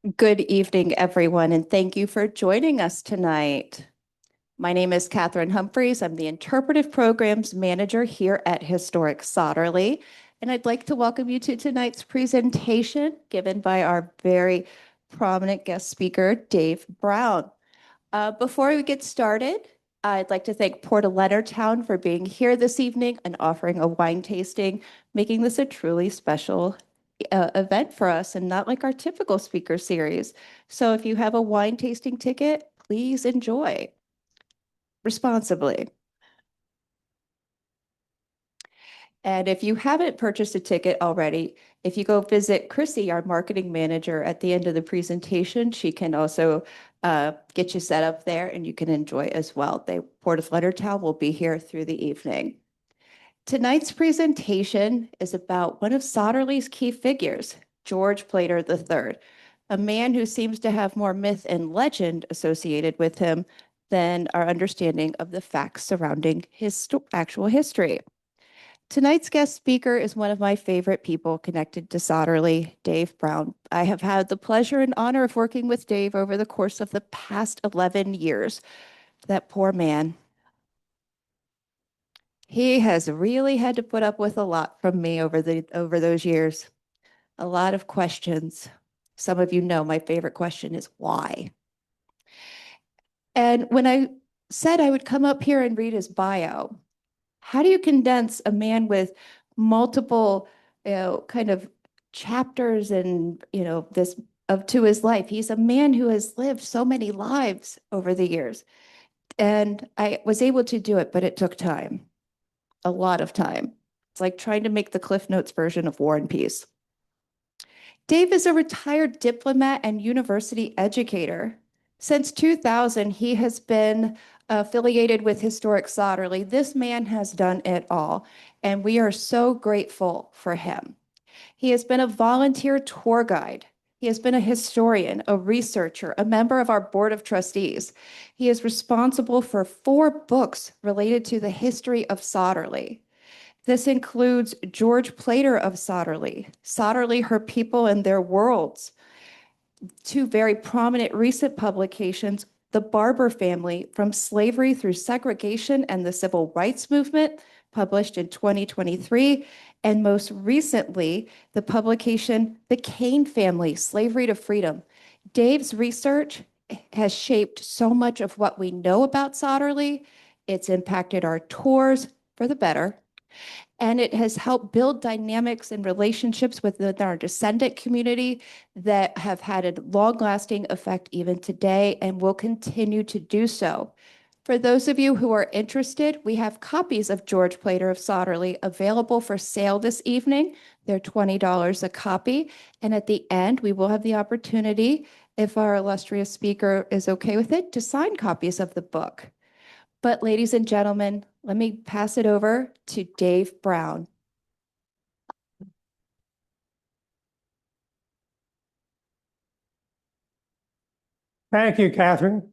Good evening, everyone, and thank you for joining us tonight. My name is Catherine Humphreys. I'm the Interpretive Programs Manager here at Historic Sauderley, and I'd like to welcome you to tonight's presentation given by our very prominent guest speaker, Dave Brown. Before we get started, I'd like to thank Port of Leonardtown for being here this evening and offering a wine tasting, making this a truly special event for us and not like our typical speaker series. So if you have a wine tasting ticket, please enjoy responsibly. And if you haven't purchased a ticket already, if you go visit Chrissy, our marketing manager, at the end of the presentation, she can also get you set up there and you can enjoy as well. Port of Leonardtown will be here through the evening. Tonight's presentation is about one of Sauderley's key figures, George Plater III, a man who seems to have more myth and legend associated with him than our understanding of the facts surrounding his actual history. Tonight's guest speaker is one of my favorite people connected to Sauderley, Dave Brown. I have had the pleasure and honor of working with Dave over the course of the past 11 years. That poor man. He has really had to put up with a lot from me over those years. A lot of questions. Some of you know my favorite question is why. And when I said I would come up here and read his bio, how do you condense a man with multiple, kind of chapters and, this of to his life? He's a man who has lived so many lives over the years. And I was able to do it, but it took time, a lot of time. It's like trying to make the Cliff Notes version of War and Peace. Dave is a retired diplomat and university educator. Since 2000, he has been affiliated with Historic Sauderley. This man has done it all, and we are so grateful for him. He has been a volunteer tour guide. He has been a historian, a researcher, a member of our board of trustees. He is responsible for 4 books related to the history of Sauderley. This includes George Plater of Sauderley, Sauderley, Her People and Their Worlds, 2 very prominent recent publications, The Barber Family, From Slavery Through Segregation and the Civil Rights Movement, published in 2023, and most recently, the publication, The Kane Family, Slavery to Freedom. Dave's research has shaped so much of what we know about Sauderley. It's impacted our tours for the better, and it has helped build dynamics and relationships within our descendant community that have had a long-lasting effect even today and will continue to do so. For those of you who are interested, we have copies of George Plater of Sauderley available for sale this evening. They're $20 a copy. And at the end, we will have the opportunity, if our illustrious speaker is okay with it, to sign copies of the book. But ladies and gentlemen, let me pass it over to Dave Brown. Thank you, Catherine.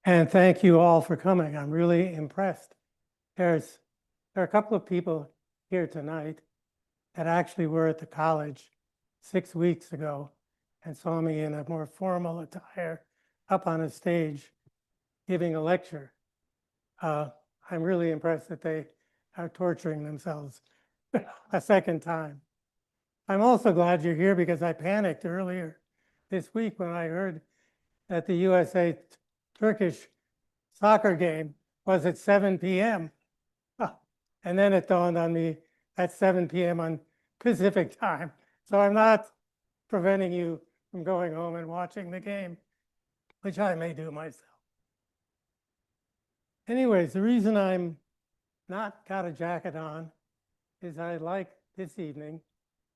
And thank you all for coming. I'm really impressed. There are a couple of people here tonight that actually were at the college 6 weeks ago and saw me in a more formal attire up on a stage giving a lecture. I'm really impressed that they are torturing themselves a second time. I'm also glad you're here because I panicked earlier this week when I heard that the USA Turkish soccer game was at 7 p.m. And then it dawned on me at 7 p.m. on Pacific time. So I'm not preventing you from going home and watching the game, which I may do myself. Anyways, the reason I'm not got a jacket on is I'd like this evening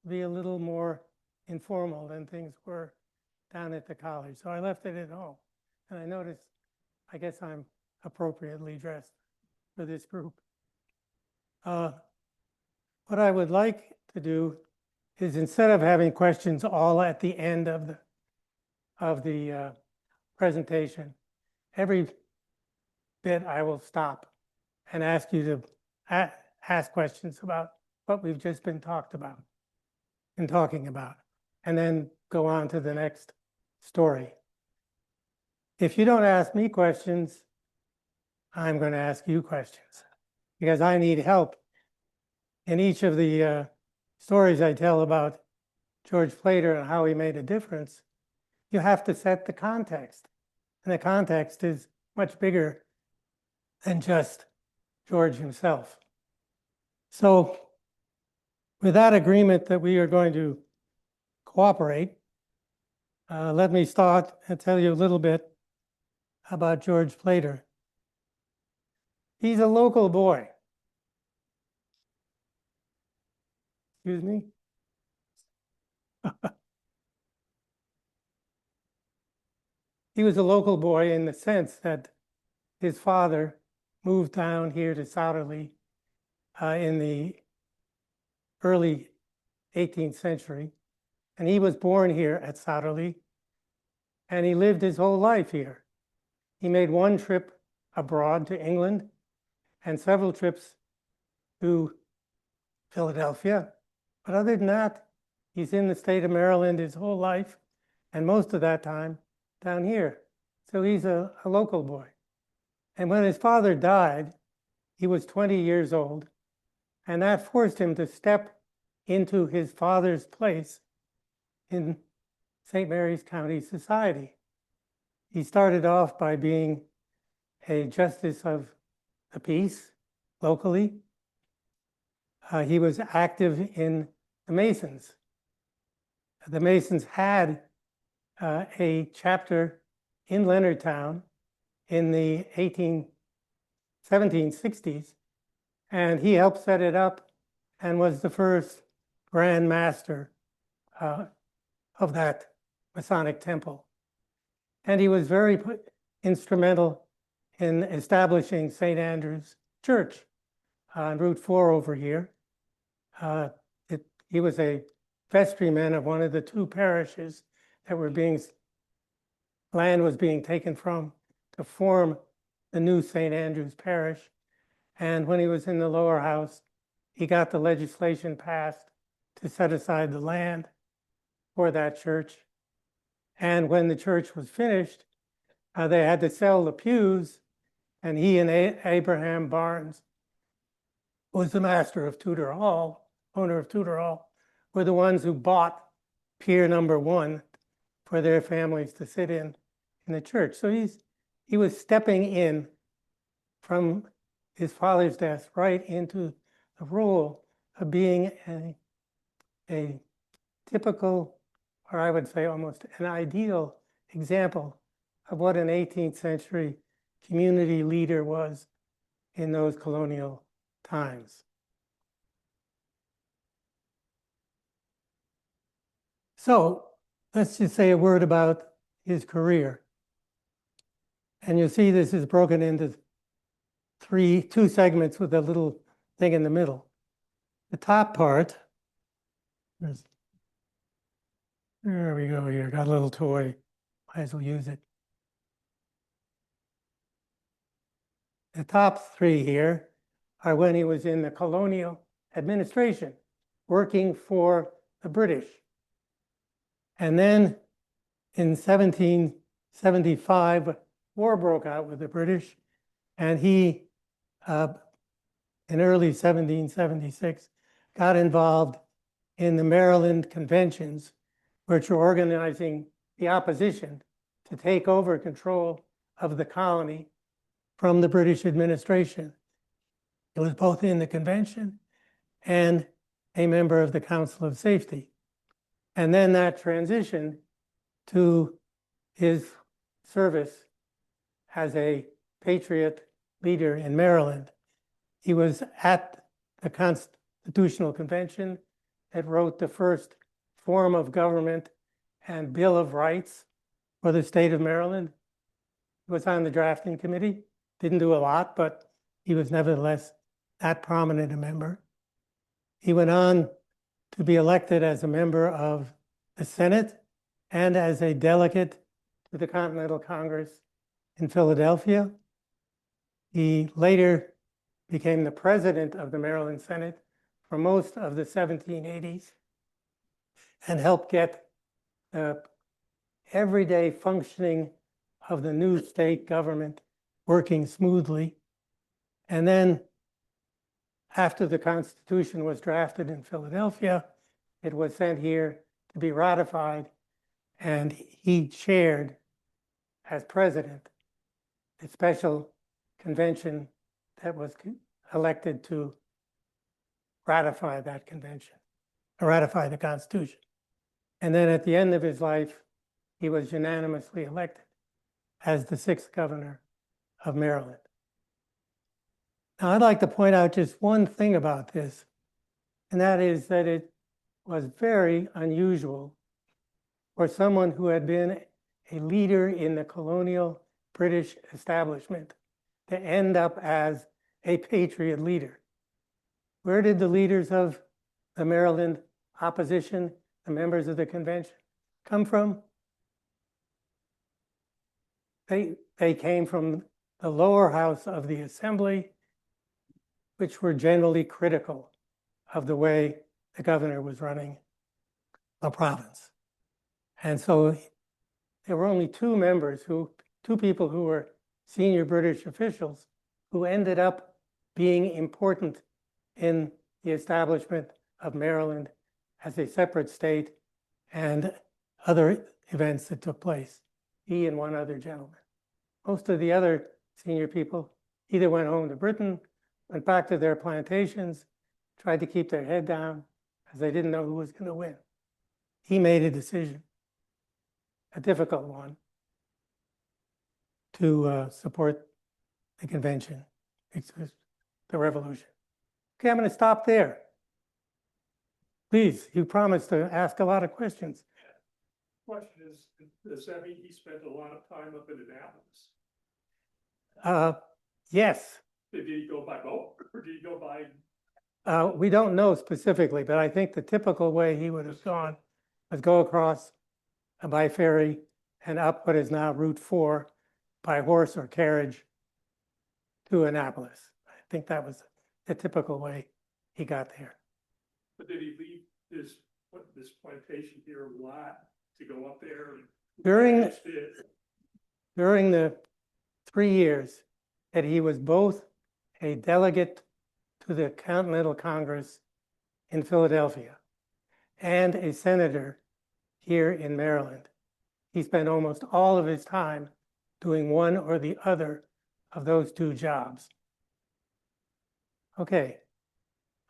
to be a little more informal than things were down at the college. So I left it at home. And I noticed, I guess I'm appropriately dressed for this group. What I would like to do is, instead of having questions all at the end of the presentation, every bit I will stop and ask you to ask questions about what we've just been talking about. And then go on to the next story. If you don't ask me questions, I'm going to ask you questions because I need help. In each of the stories I tell about George Plater and how he made a difference, you have to set the context. And the context is much bigger than just George himself. So with that agreement that we are going to cooperate, let me start and tell you a little bit about George Plater. He's a local boy. Excuse me. He was a local boy in the sense that his father moved down here to Souderley in the early 18th century. And he was born here at Souderley. And he lived his whole life here. He made one trip abroad to England and several trips to Philadelphia. But other than that, he's in the state of Maryland his whole life, and most of that time down here. So he's a local boy. And when his father died, he was 20 years old, and that forced him to step into his father's place in St. Mary's County Society. He started off by being a justice of the peace locally. He was active in the Masons. The Masons had a chapter in Leonardtown in the 1760s, and he helped set it up and was the first Grand Master of that Masonic temple. And he was very instrumental in establishing St. Andrew's Church on Route 4 over here. He was a vestryman of one of the two parishes that were land was being taken from to form the new St. Andrew's Parish. And when he was in the lower house, he got the legislation passed to set aside the land for that church. And when the church was finished, they had to sell the pews, and he and Abraham Barnes, who was the master of Tudor Hall, owner of Tudor Hall, were the ones who bought Pier number 1 for their families to sit in the church. So he was stepping in from his father's death right into the role of being a typical, or I would say almost an ideal example of what an 18th century community leader was in those colonial times. So let's just say a word about his career. And you see this is broken into two segments with a little thing in the middle. The top part, there we go here, got a little toy, might as well use it. The top three here are when he was in the colonial administration, working for the British. And then in 1775, war broke out with the British, and he, in early 1776, got involved in the Maryland conventions, which were organizing the opposition to take over control of the colony from the British administration. He was both in the convention and a member of the Council of Safety. And then that transitioned to his service as a patriot leader in Maryland. He was at the Constitutional Convention that wrote the first form of government and Bill of Rights for the state of Maryland. He was on the drafting committee, didn't do a lot, but he was nevertheless that prominent a member. He went on to be elected as a member of the Senate and as a delegate to the Continental Congress in Philadelphia. He later became the president of the Maryland Senate for most of the 1780s and helped get the everyday functioning of the new state government working smoothly. And then after the Constitution was drafted in Philadelphia, it was sent here to be ratified, and he chaired, as president, a special convention that was elected to ratify that convention, ratify the Constitution. And then at the end of his life, he was unanimously elected as the 6th governor of Maryland. Now, I'd like to point out just one thing about this, and that is that it was very unusual for someone who had been a leader in the colonial British establishment to end up as a patriot leader. Where did the leaders of the Maryland opposition, the members of the convention, come from? They came from the lower house of the assembly, which were generally critical of the way the governor was running the province. And so there were only two people who were senior British officials who ended up being important in the establishment of Maryland as a separate state and other events that took place. He and one other gentleman. Most of the other senior people either went home to Britain, went back to their plantations, tried to keep their head down because they didn't know who was going to win. He made a decision, a difficult one, to support the convention, the revolution. Okay, I'm going to stop there. Please, you promised to ask a lot of questions. Question is, does that mean he spent a lot of time up in Annapolis? Yes. Did he go by boat or did he go by? We don't know specifically, but I think the typical way he would have gone was go across by ferry and up what is now Route 4 by horse or carriage to Annapolis. I think that was the typical way he got there. But did he leave this plantation here a lot to go up there? During the 3 years that he was both a delegate to the Continental Congress in Philadelphia and a senator here in Maryland, he spent almost all of his time doing one or the other of those two jobs. Okay,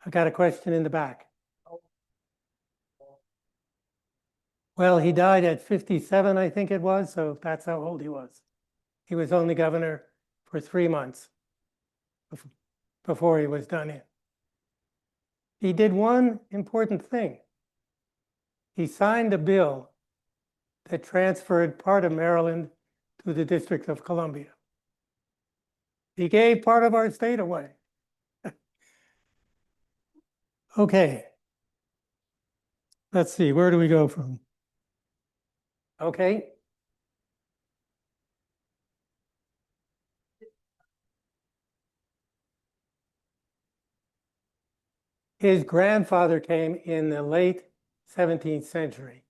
I've got a question in the back. Well, he died at 57, I think it was, so that's how old he was. He was only governor for 3 months before he was done in. He did one important thing. He signed a bill that transferred part of Maryland to the District of Columbia. He gave part of our state away. Okay. Let's see, where do we go from? Okay. His grandfather came in the late 17th century.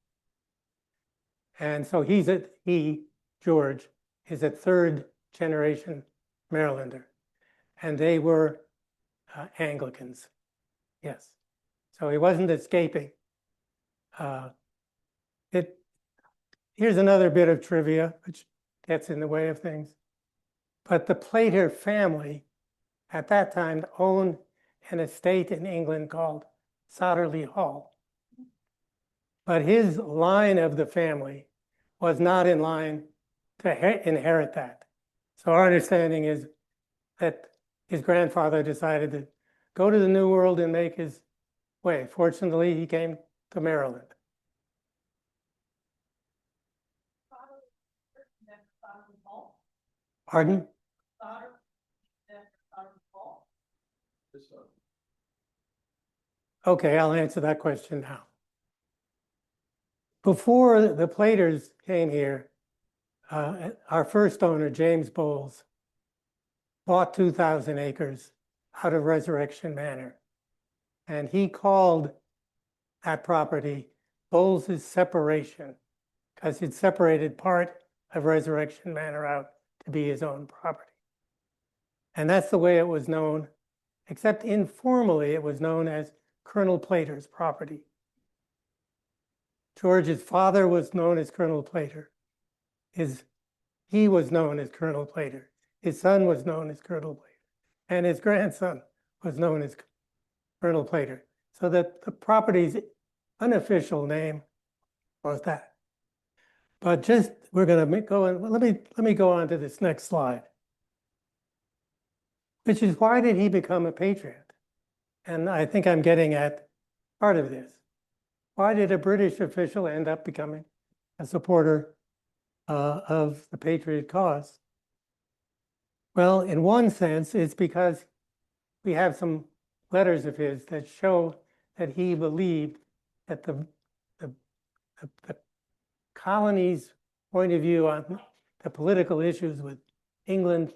And so George, is a 3rd generation Marylander. And they were Anglicans. Yes. So he wasn't escaping. Here's another bit of trivia, which gets in the way of things. But the Plater family at that time owned an estate in England called Sotterley Hall. But his line of the family was not in line to inherit that. So our understanding is that his grandfather decided to go to the New World and make his way. Fortunately, he came to Maryland. Pardon? Okay, I'll answer that question now. Before the Platers came here, our first owner, James Bowles, bought 2,000 acres out of Resurrection Manor. And he called that property Bowles's Separation, because he'd separated part of Resurrection Manor out to be his own property. And that's the way it was known, except informally it was known as Colonel Plater's property. George's father was known as Colonel Plater. He was known as Colonel Plater. His son was known as Colonel Plater. And his grandson was known as Colonel Plater. So that the property's unofficial name was that. But just, we're going to go on, let me go on to this next slide. Which is, why did he become a patriot? And I think I'm getting at part of this. Why did a British official end up becoming a supporter of the patriot cause? Well, in one sense, it's because we have some letters of his that show that he believed that the colony's point of view on the political issues with England,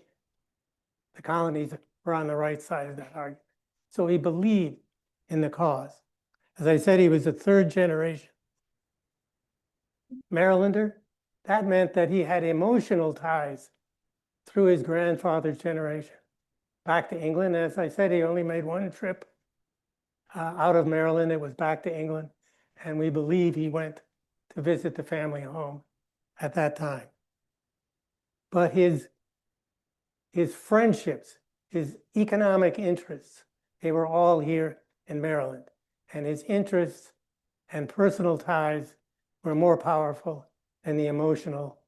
the colonies were on the right side of that argument. So he believed in the cause. As I said, he was a third generation Marylander. That meant that he had emotional ties through his grandfather's generation back to England. As I said, he only made one trip out of Maryland. It was back to England. And we believe he went to visit the family home at that time. But his friendships, his economic interests, they were all here in Maryland. And his interests and personal ties were more powerful than the emotional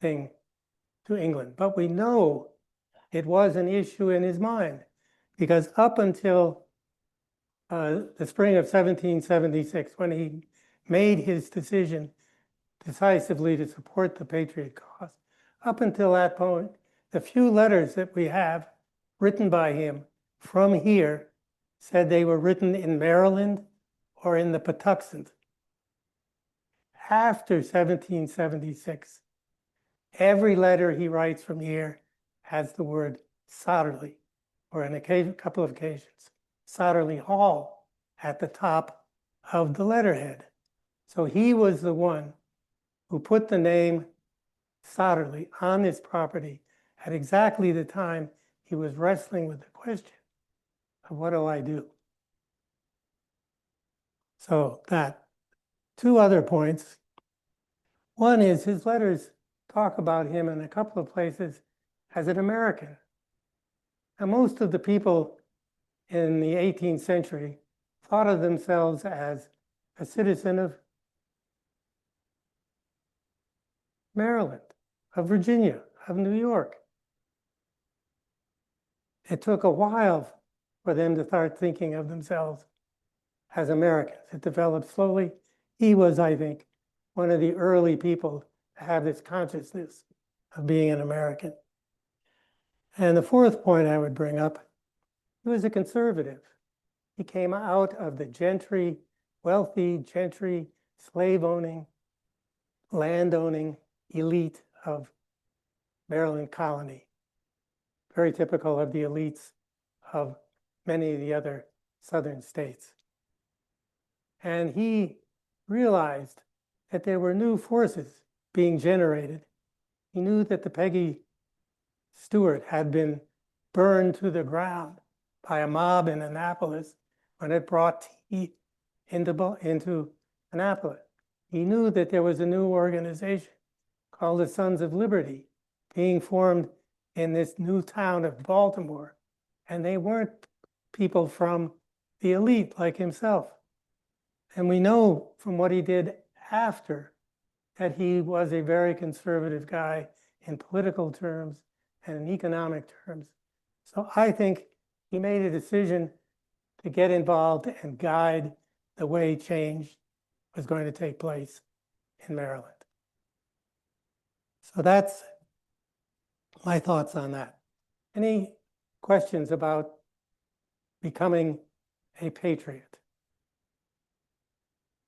thing to England. But we know it was an issue in his mind, because up until the spring of 1776, when he made his decision decisively to support the patriot cause, up until that point, the few letters that we have written by him from here said they were written in Maryland or in the Patuxent. After 1776, every letter he writes from here has the word Sotterley, or in a couple of occasions, Sotterley Hall at the top of the letterhead. So he was the one who put the name Sotterley on this property at exactly the time he was wrestling with the question of, what do I do? So that, two other points. One is his letters talk about him in a couple of places as an American. Now, most of the people in the 18th century thought of themselves as a citizen of Maryland, of Virginia, of New York. It took a while for them to start thinking of themselves as Americans. It developed slowly. He was, I think, one of the early people to have this consciousness of being an American. And the fourth point I would bring up, he was a conservative. He came out of the gentry, wealthy gentry, slave-owning, land-owning elite of Maryland colony. Very typical of the elites of many of the other southern states. And he realized that there were new forces being generated. He knew that the Peggy Stewart had been burned to the ground by a mob in Annapolis when it brought tea into Annapolis. He knew that there was a new organization called the Sons of Liberty being formed in this new town of Baltimore. And they weren't people from the elite like himself. And we know from what he did after that he was a very conservative guy in political terms and in economic terms. So I think he made a decision to get involved and guide the way change was going to take place in Maryland. So that's my thoughts on that. Any questions about becoming a patriot?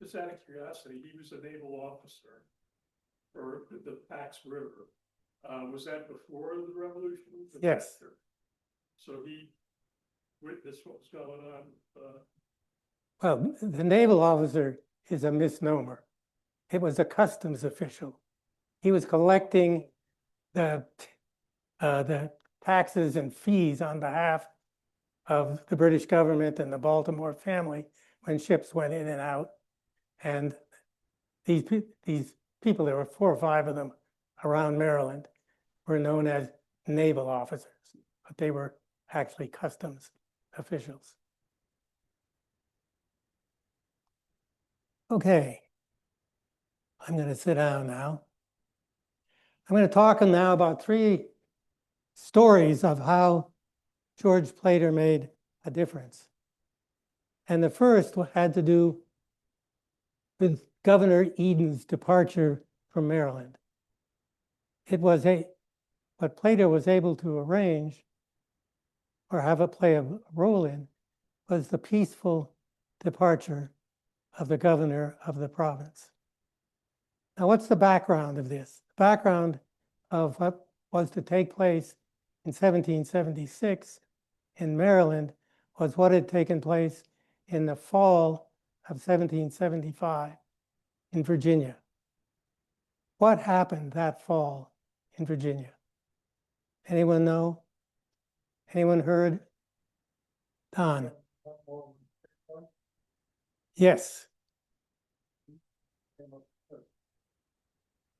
Just out of curiosity, he was a naval officer for the Pax River. Was that before the revolution? Yes. After? So he witnessed what was going on. Well, the naval officer is a misnomer. it was a customs official. He was collecting the taxes and fees on behalf of the British government and the Baltimore family when ships went in and out. And these people, there were 4 or 5 of them around Maryland, were known as naval officers, but they were actually customs officials. Okay, I'm going to sit down now. I'm going to talk now about 3 stories of how George Plater made a difference. And the first had to do with Governor Eden's departure from Maryland. It was what Plater was able to arrange or have it play a role in was the peaceful departure of the governor of the province. Now, what's the background of this? The background of what was to take place in 1776 in Maryland was what had taken place in the fall of 1775 in Virginia. What happened that fall in Virginia? Anyone know? Anyone heard? Don? Yes.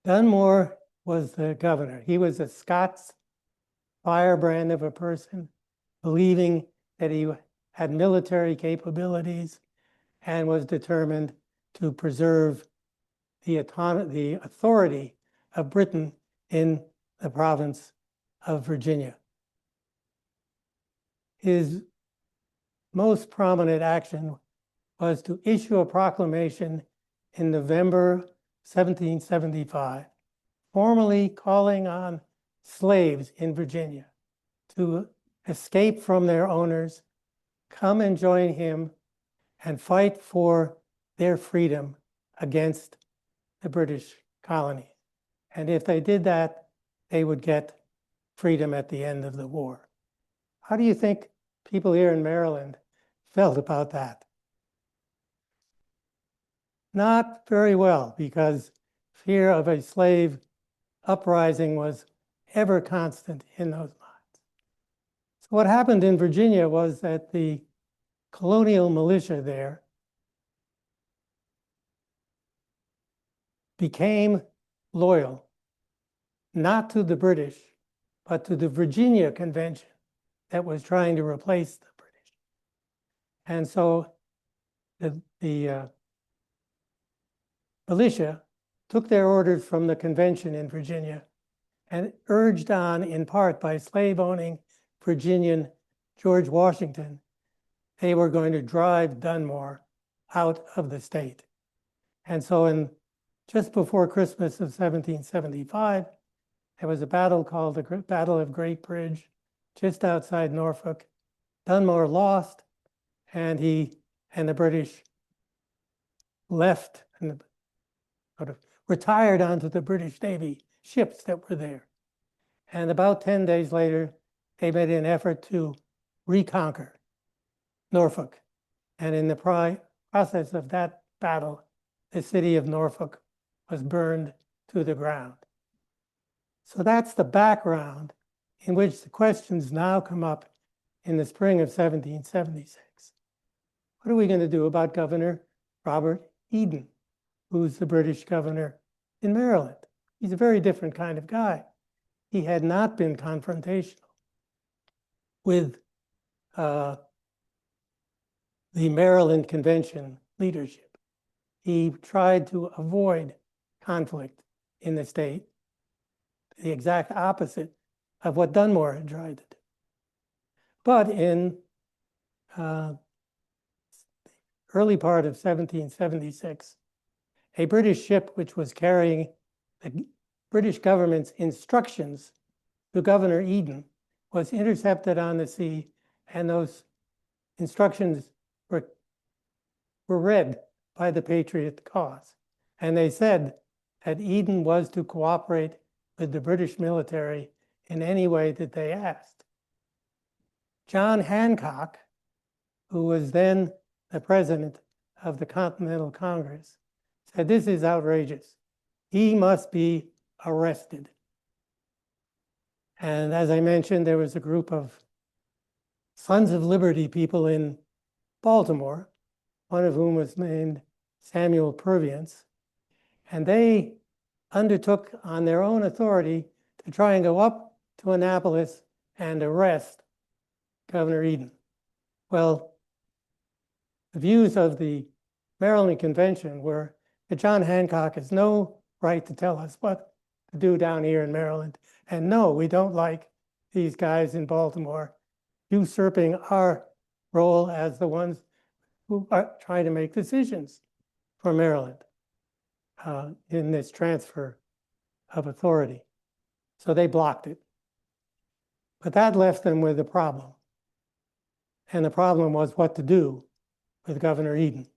Dunmore was the governor. He was a Scots firebrand of a person, believing that he had military capabilities and was determined to preserve the authority of Britain in the province of Virginia. His most prominent action was to issue a proclamation in November 1775, formally calling on slaves in Virginia to escape from their owners, come and join him, and fight for their freedom against the British colony. And if they did that, they would get freedom at the end of the war. How do you think people here in Maryland felt about that? Not very well, because fear of a slave uprising was ever constant in those minds. So what happened in Virginia was that the colonial militia there became loyal, not to the British, but to the Virginia Convention that was trying to replace the British. And so the militia took their orders from the convention in Virginia and urged on, in part by slave-owning Virginian George Washington, they were going to drive Dunmore out of the state. And so just before Christmas of 1775, there was a battle called the Battle of Great Bridge, just outside Norfolk. Dunmore lost, and the British left and sort of retired onto the British Navy ships that were there. And about 10 days later, they made an effort to reconquer Norfolk. And in the process of that battle, the city of Norfolk was burned to the ground. So that's the background in which the questions now come up in the spring of 1776. What are we going to do about Governor Robert Eden, who's the British governor in Maryland? He's a very different kind of guy. He had not been confrontational with the Maryland Convention leadership. He tried to avoid conflict in the state, the exact opposite of what Dunmore had tried to do. But in the early part of 1776, a British ship which was carrying the British government's instructions to Governor Eden was intercepted on the sea, and those instructions were read by the Patriot cause. And they said that Eden was to cooperate with the British military in any way that they asked. John Hancock, who was then the president of the Continental Congress, said, "This is outrageous. He must be arrested." And as I mentioned, there was a group of Sons of Liberty people in Baltimore, one of whom was named Samuel Purviance. And they undertook on their own authority to try and go up to Annapolis and arrest Governor Eden. Well, the views of the Maryland Convention were that John Hancock has no right to tell us what to do down here in Maryland. And no, we don't like these guys in Baltimore usurping our role as the ones who are trying to make decisions for Maryland in this transfer of authority. So they blocked it. But that left them with a problem. And the problem was what to do with Governor Eden.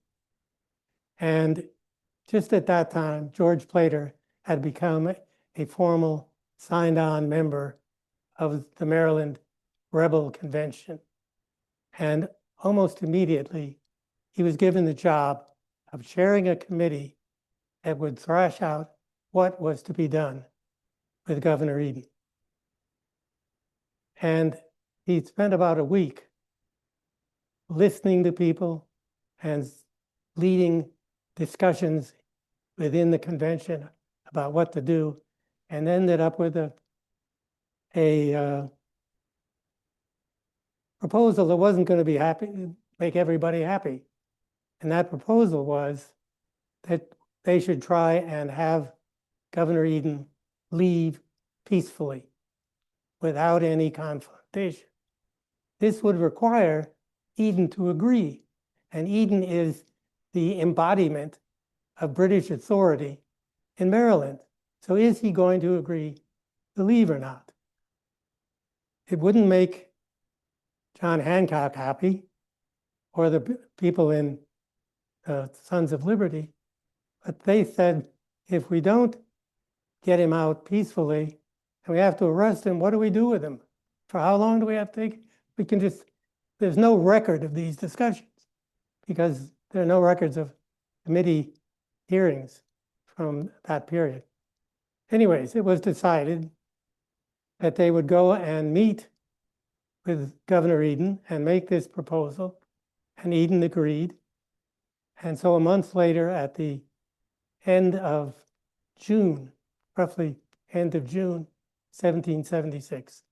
And just at that time, George Plater had become a formal signed-on member of the Maryland Rebel Convention. And almost immediately, he was given the job of chairing a committee that would thrash out what was to be done with Governor Eden. And he spent about a week listening to people and leading discussions within the convention about what to do, and ended up with a proposal that wasn't going to be make everybody happy. And that proposal was that they should try and have Governor Eden leave peacefully without any confrontation. This would require Eden to agree. And Eden is the embodiment of British authority in Maryland. So is he going to agree to leave or not? It wouldn't make John Hancock happy or the people in Sons of Liberty, but they said, if we don't get him out peacefully and we have to arrest him, what do we do with him? For how long do we have to take? We can just, there's no record of these discussions because there are no records of committee hearings from that period. Anyways, it was decided that they would go and meet with Governor Eden and make this proposal, and Eden agreed. And so a month later, at the end of June, roughly end of June 1776,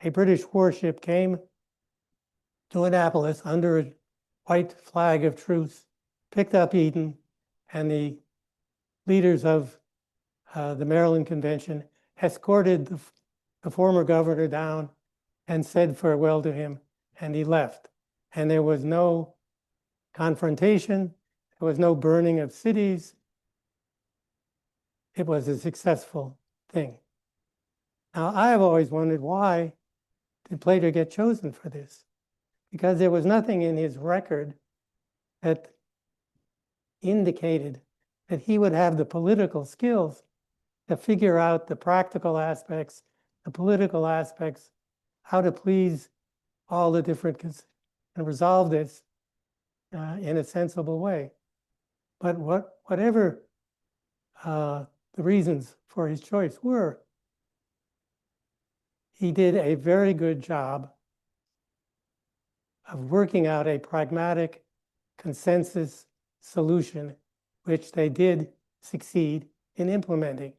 a British warship came to Annapolis under a white flag of truce, picked up Eden, and the leaders of the Maryland Convention escorted the former governor down and said farewell to him, and he left. And there was no confrontation, there was no burning of cities. It was a successful thing. Now, I have always wondered, why did Plater get chosen for this? Because there was nothing in his record that indicated that he would have the political skills to figure out the practical aspects, the political aspects, how to please all the different and resolve this in a sensible way. But whatever the reasons for his choice were, he did a very good job of working out a pragmatic consensus solution, which they did succeed in implementing.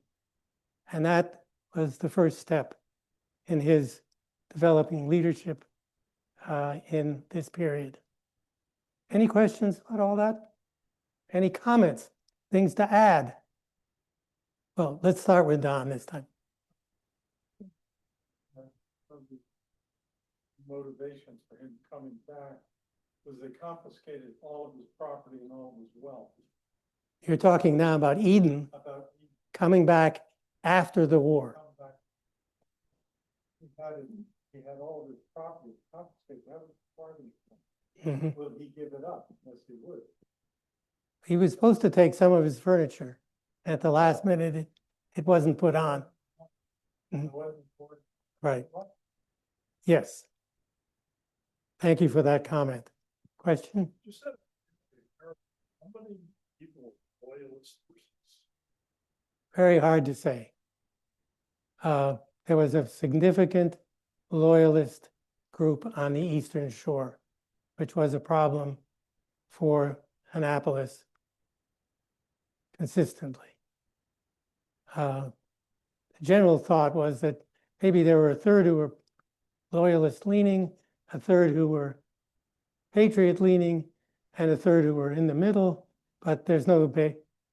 And that was the first step in his developing leadership in this period. Any questions about all that? Any comments? Things to add? Well, let's start with Don this time. Motivations for him coming back was they confiscated all of his property and all of his wealth. You're talking now about Eden coming back after the war. He had all of his property confiscated. That was part of it. Will he give it up? Yes, he would. He was supposed to take some of his furniture. At the last minute, it wasn't put on. Right. Yes. Thank you for that comment. Question? Just how many people, loyalists, Very hard to say. There was a significant loyalist group on the Eastern Shore, which was a problem for Annapolis consistently. The general thought was that maybe there were a third who were loyalist leaning, a third who were patriot leaning, and a third who were in the middle, but there's no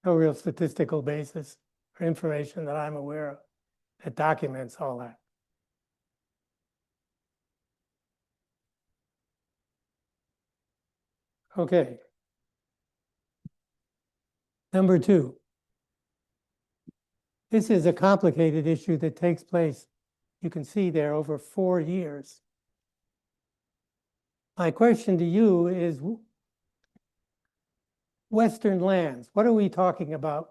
real statistical basis or information that I'm aware of that documents all that. Okay. Number two. This is a complicated issue that takes place, you can see there, over 4 years. My question to you is, Western lands, what are we talking about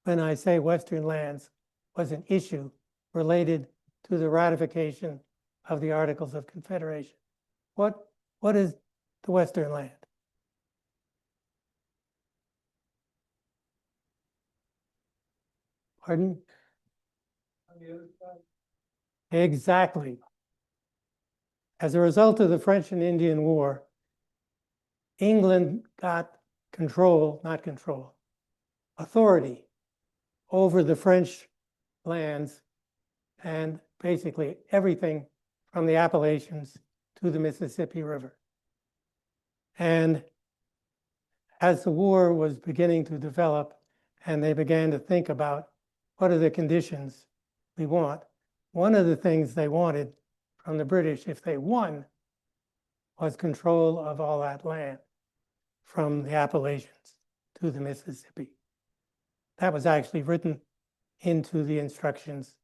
when I say Western lands was an issue related to the ratification of the Articles of Confederation? What is the Western land? Pardon? On the other side. Exactly. As a result of the French and Indian War, England got authority over the French lands and basically everything from the Appalachians to the Mississippi River. And as the war was beginning to develop and they began to think about what are the conditions we want, one of the things they wanted from the British, if they won, was control of all that land from the Appalachians to the Mississippi. That was actually written into the instructions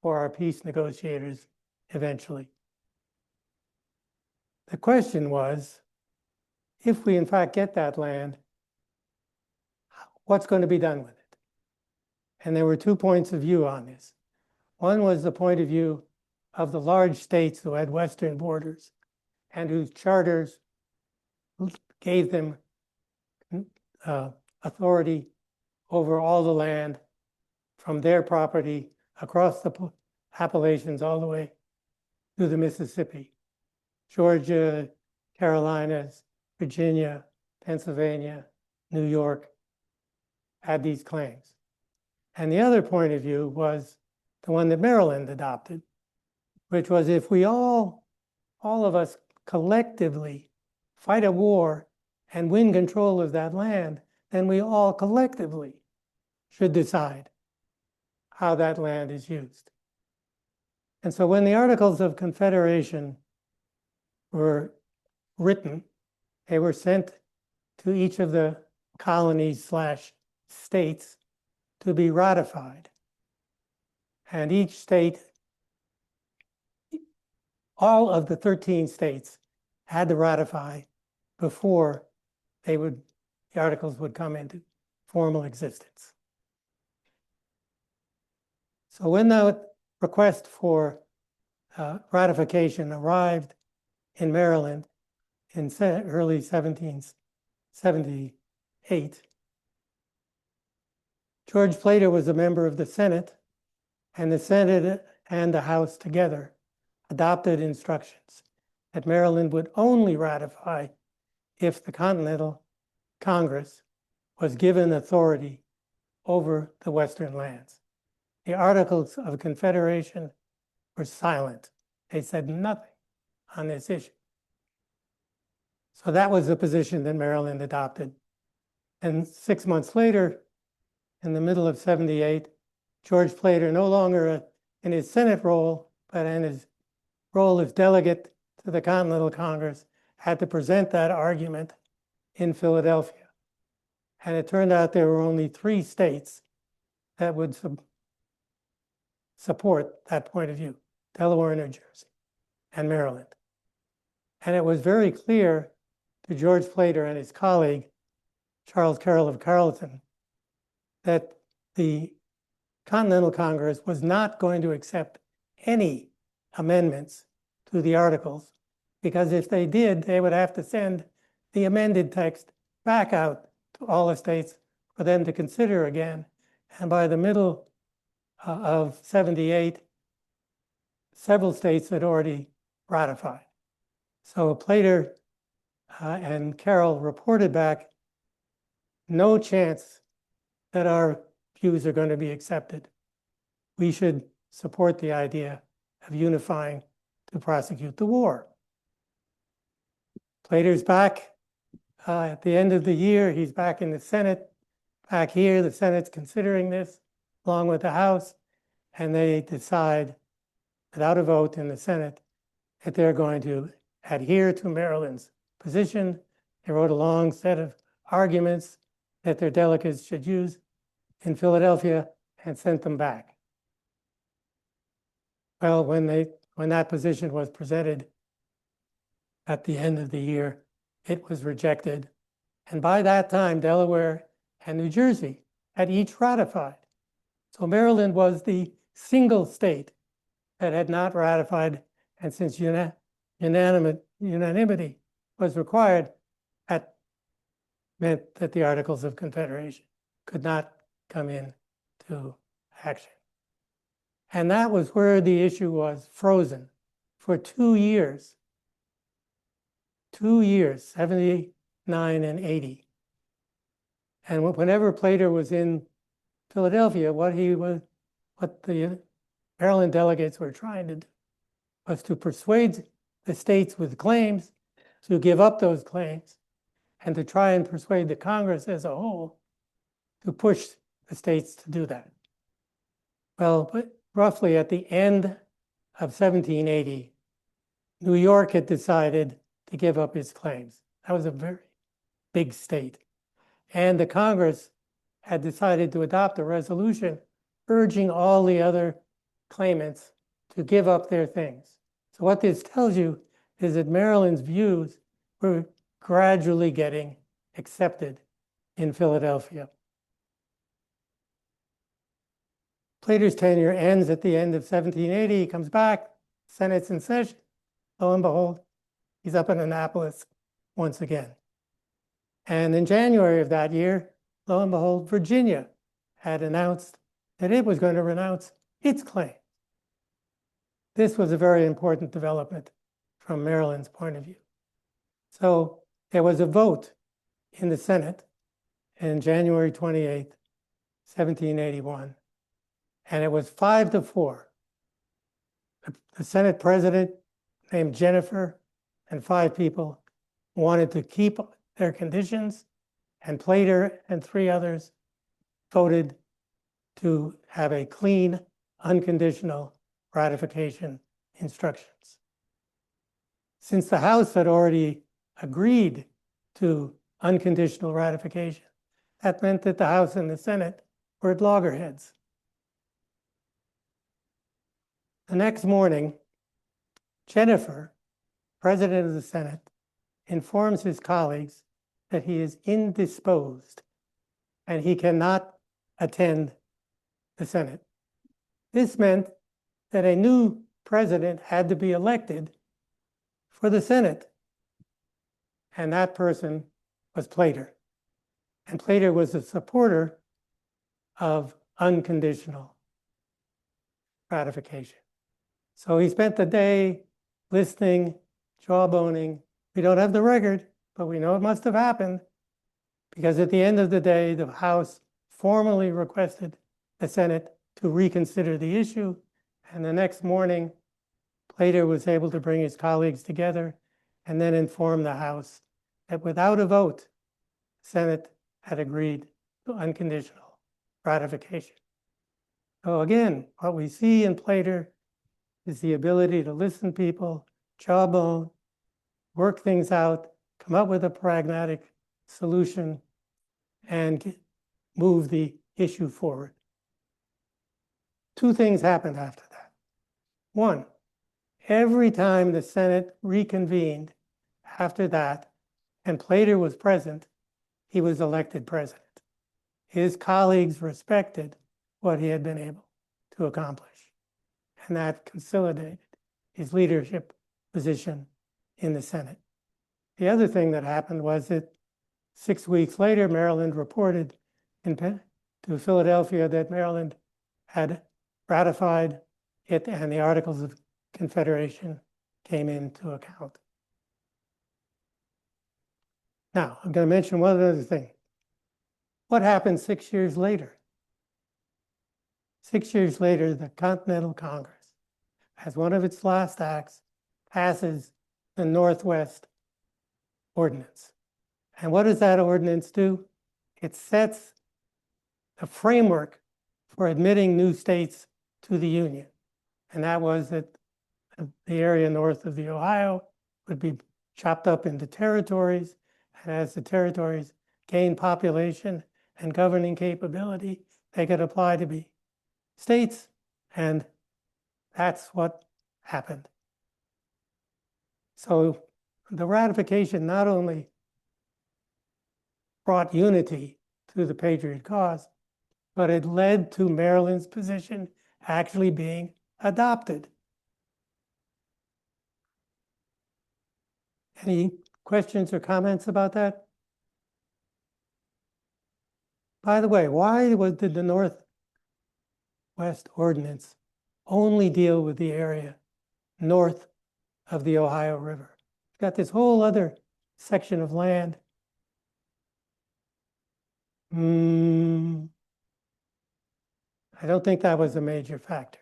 for our peace negotiators eventually. The question was, if we in fact get that land, what's going to be done with it? And there were 2 points of view on this. One was the point of view of the large states who had western borders and whose charters gave them authority over all the land from their property across the Appalachians all the way to the Mississippi. Georgia, Carolinas, Virginia, Pennsylvania, New York had these claims. And the other point of view was the one that Maryland adopted, which was if we all of us collectively fight a war and win control of that land, then we all collectively should decide how that land is used. And so when the Articles of Confederation were written, they were sent to each of the colonies/states to be ratified. And each state, all of the 13 states had to ratify before the articles would come into formal existence. So when the request for ratification arrived in Maryland in early 1778, George Plater was a member of the Senate, and the Senate and the House together adopted instructions that Maryland would only ratify if the Continental Congress was given authority over the Western lands. The Articles of Confederation were silent. They said nothing on this issue. So that was the position that Maryland adopted. And 6 months later, in the middle of 78, George Plater, no longer in his Senate role, but in his role as delegate to the Continental Congress, had to present that argument in Philadelphia. And it turned out there were only 3 states that would support that point of view: Delaware, New Jersey, and Maryland. And it was very clear to George Plater and his colleague, Charles Carroll of Carleton, that the Continental Congress was not going to accept any amendments to the Articles, because if they did, they would have to send the amended text back out to all the states for them to consider again. And by the middle of 78, several states had already ratified. So Plater and Carroll reported back, no chance that our views are going to be accepted. We should support the idea of unifying to prosecute the war. Plater's back at the end of the year. He's back in the Senate. Back here, the Senate's considering this along with the House, and they decide, without a vote in the Senate, that they're going to adhere to Maryland's position. They wrote a long set of arguments that their delegates should use in Philadelphia and sent them back. Well, when that position was presented at the end of the year, it was rejected. And by that time, Delaware and New Jersey had each ratified. So Maryland was the single state that had not ratified, and since unanimity was required, that meant that the Articles of Confederation could not come into action. And that was where the issue was frozen for 2 years. 2 years, 79 and 80. And whenever Plater was in Philadelphia, what the Maryland delegates were trying to do was to persuade the states with claims to give up those claims and to try and persuade the Congress as a whole to push the states to do that. Well, but roughly at the end of 1780, New York had decided to give up its claims. That was a very big state. And the Congress had decided to adopt a resolution urging all the other claimants to give up their things. So what this tells you is that Maryland's views were gradually getting accepted in Philadelphia. Plater's tenure ends at the end of 1780. He comes back, Senate's in session. Lo and behold, he's up in Annapolis once again. And in January of that year, lo and behold, Virginia had announced that it was going to renounce its claim. This was a very important development from Maryland's point of view. So there was a vote in the Senate on January 28th, 1781, and it was 5-4. The Senate president, named Jennifer, and 5 people wanted to keep their conditions, and Plater and 3 others voted to have a clean, unconditional ratification instructions. Since the House had already agreed to unconditional ratification, that meant that the House and the Senate were at loggerheads. The next morning, Jennifer, president of the Senate, informs his colleagues that he is indisposed and he cannot attend the Senate. This meant that a new president had to be elected for the Senate. And that person was Plater. And Plater was a supporter of unconditional ratification. So he spent the day listening, jawboning. We don't have the record, but we know it must have happened, because at the end of the day, the House formally requested the Senate to reconsider the issue. And the next morning, Plater was able to bring his colleagues together and then inform the House that without a vote, the Senate had agreed to unconditional ratification. So again, what we see in Plater is the ability to listen to people, jawbone, work things out, come up with a pragmatic solution, and move the issue forward. 2 things happened after that. 1, every time the Senate reconvened after that, and Plater was present, he was elected president. His colleagues respected what he had been able to accomplish, and that consolidated his leadership position in the Senate. The other thing that happened was that 6 weeks later, Maryland reported to Philadelphia that Maryland had ratified it, and the Articles of Confederation came into account. Now, I'm going to mention one other thing. What happened 6 years later? 6 years later, the Continental Congress, as one of its last acts, passes the Northwest Ordinance. And what does that ordinance do? It sets the framework for admitting new states to the Union. And that was that the area north of the Ohio would be chopped up into territories. And as the territories gained population and governing capability, they could apply to be states. And that's what happened. So the ratification not only brought unity to the Patriot cause, but it led to Maryland's position actually being adopted. Any questions or comments about that? By the way, why did the Northwest Ordinance only deal with the area north of the Ohio River? It's got this whole other section of land. I don't think that was a major factor.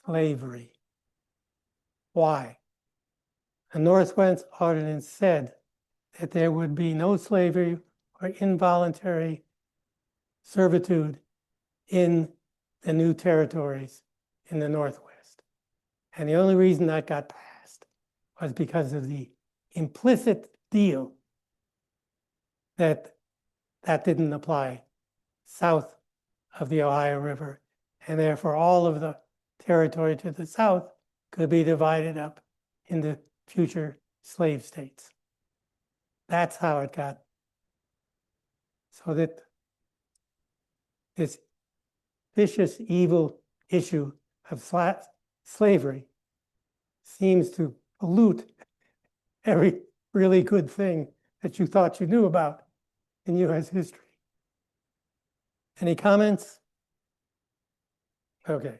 Slavery. Why? The Northwest Ordinance said that there would be no slavery or involuntary servitude in the new territories in the Northwest. And the only reason that got passed was because of the implicit deal that that didn't apply south of the Ohio River, and therefore all of the territory to the south could be divided up into future slave states. That's how it got. So that this vicious, evil issue of slavery seems to pollute every really good thing that you thought you knew about in U.S. history. Any comments? Okay.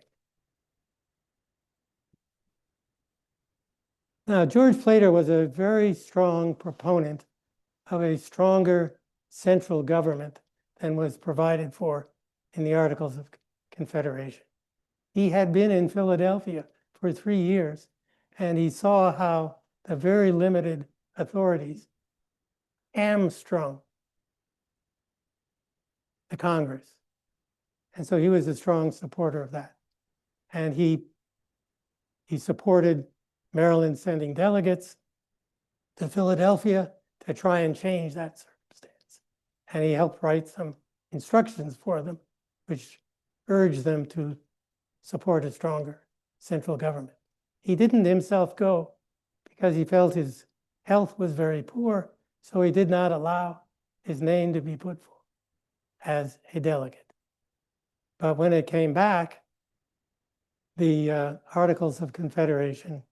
Now, George Plater was a very strong proponent of a stronger central government than was provided for in the Articles of Confederation. He had been in Philadelphia for 3 years, and he saw how the very limited authorities hamstrung the Congress. And so he was a strong supporter of that. And he supported Maryland sending delegates to Philadelphia to try and change that circumstance. And he helped write some instructions for them, which urged them to support a stronger central government. He didn't himself go because he felt his health was very poor, so he did not allow his name to be put forward as a delegate. But when it came back, the Articles of Confederation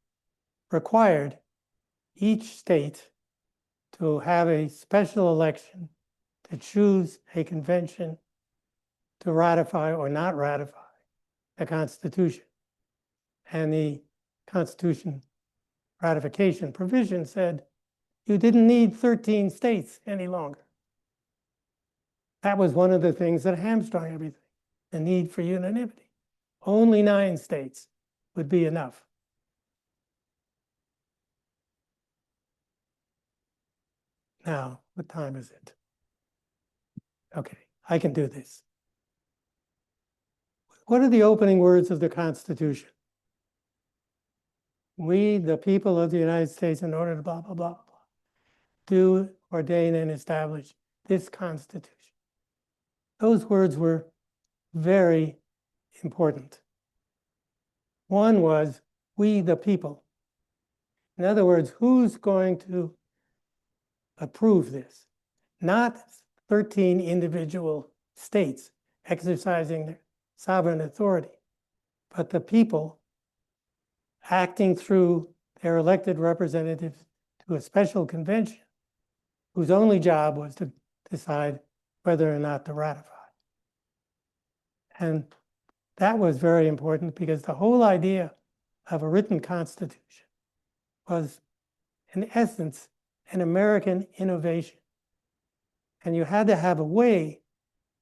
required each state to have a special election to choose a convention to ratify or not ratify the Constitution. And the Constitution ratification provision said you didn't need 13 states any longer. That was one of the things that hamstrung everything, the need for unanimity. Only 9 states would be enough. Now, what time is it? Okay, I can do this. What are the opening words of the Constitution? We, the people of the United States, in order to blah, blah, blah, blah, do ordain and establish this Constitution. Those words were very important. One was, we, the people. In other words, who's going to approve this? Not 13 individual states exercising their sovereign authority, but the people acting through their elected representatives to a special convention whose only job was to decide whether or not to ratify. And that was very important because the whole idea of a written constitution was, in essence, an American innovation. And you had to have a way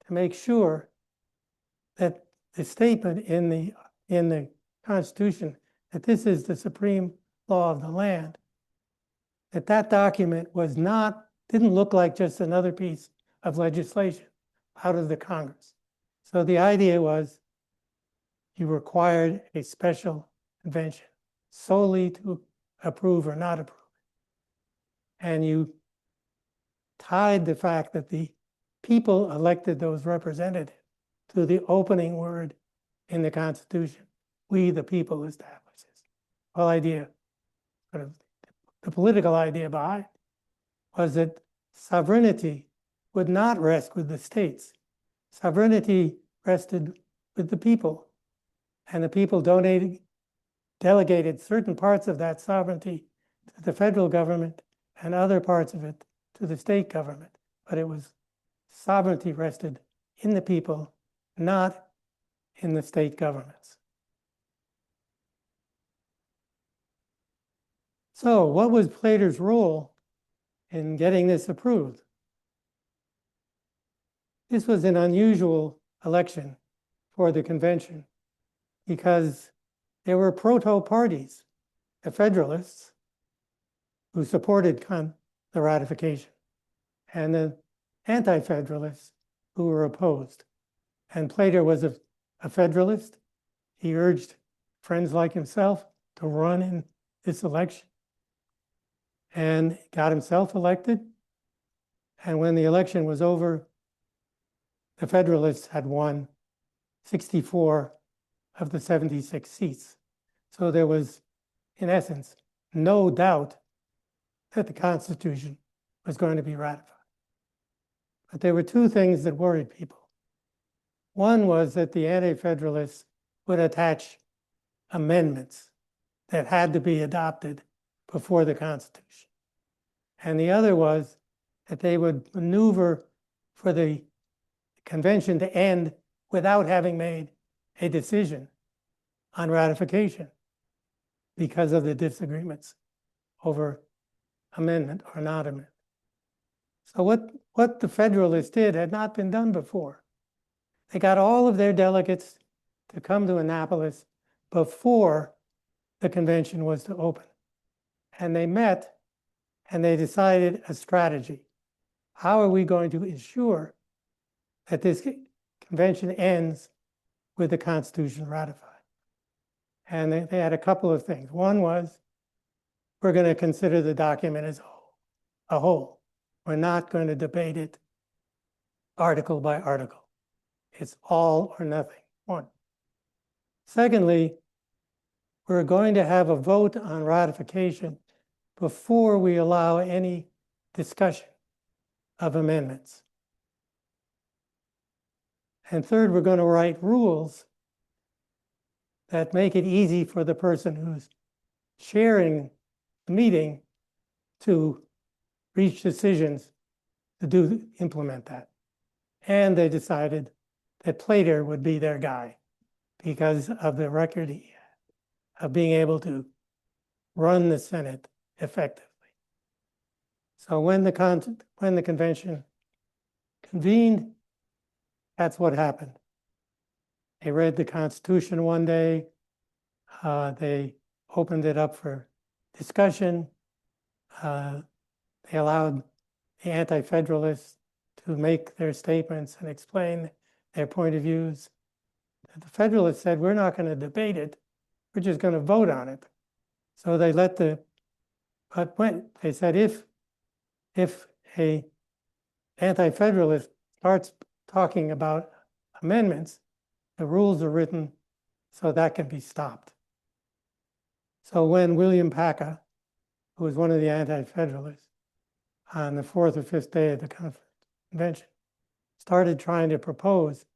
to make sure that the statement in the Constitution that this is the supreme law of the land, that document didn't look like just another piece of legislation out of the Congress. So the idea was you required a special convention solely to approve or not approve. And you tied the fact that the people elected those representatives to the opening word in the Constitution. We, the people, establish this. The whole idea, sort of the political idea behind it, was that sovereignty would not rest with the states. Sovereignty rested with the people. And the people delegated certain parts of that sovereignty to the federal government and other parts of it to the state government. But sovereignty rested in the people, not in the state governments. So what was Plater's role in getting this approved? This was an unusual election for the convention because there were proto-parties, the Federalists, who supported the ratification, and the Anti-Federalists who were opposed. And Plater was a Federalist. He urged friends like himself to run in this election and got himself elected. And when the election was over, the Federalists had won 64 of the 76 seats. So there was, in essence, no doubt that the Constitution was going to be ratified. But there were two things that worried people. One was that the Anti-Federalists would attach amendments that had to be adopted before the Constitution. And the other was that they would maneuver for the convention to end without having made a decision on ratification because of the disagreements over amendment or not amendment. So what the Federalists did had not been done before. They got all of their delegates to come to Annapolis before the convention was to open. And they met and they decided a strategy. How are we going to ensure that this convention ends with the Constitution ratified? And they had a couple of things. One was, we're going to consider the document as a whole. We're not going to debate it article by article. It's all or nothing, one. Secondly, we're going to have a vote on ratification before we allow any discussion of amendments. And third, we're going to write rules that make it easy for the person who's chairing the meeting to reach decisions to implement that. And they decided that Plater would be their guy because of the record he had of being able to run the Senate effectively. So when the convention convened, that's what happened. They read the Constitution one day. They opened it up for discussion. They allowed the Anti-Federalists to make their statements and explain their point of views. The Federalists said, we're not going to debate it. We're just going to vote on it. So they they said, if a Anti-Federalist starts talking about amendments, the rules are written so that can be stopped. So when William Paca, who was one of the Anti-Federalists, on the fourth or fifth day of the convention, started trying to propose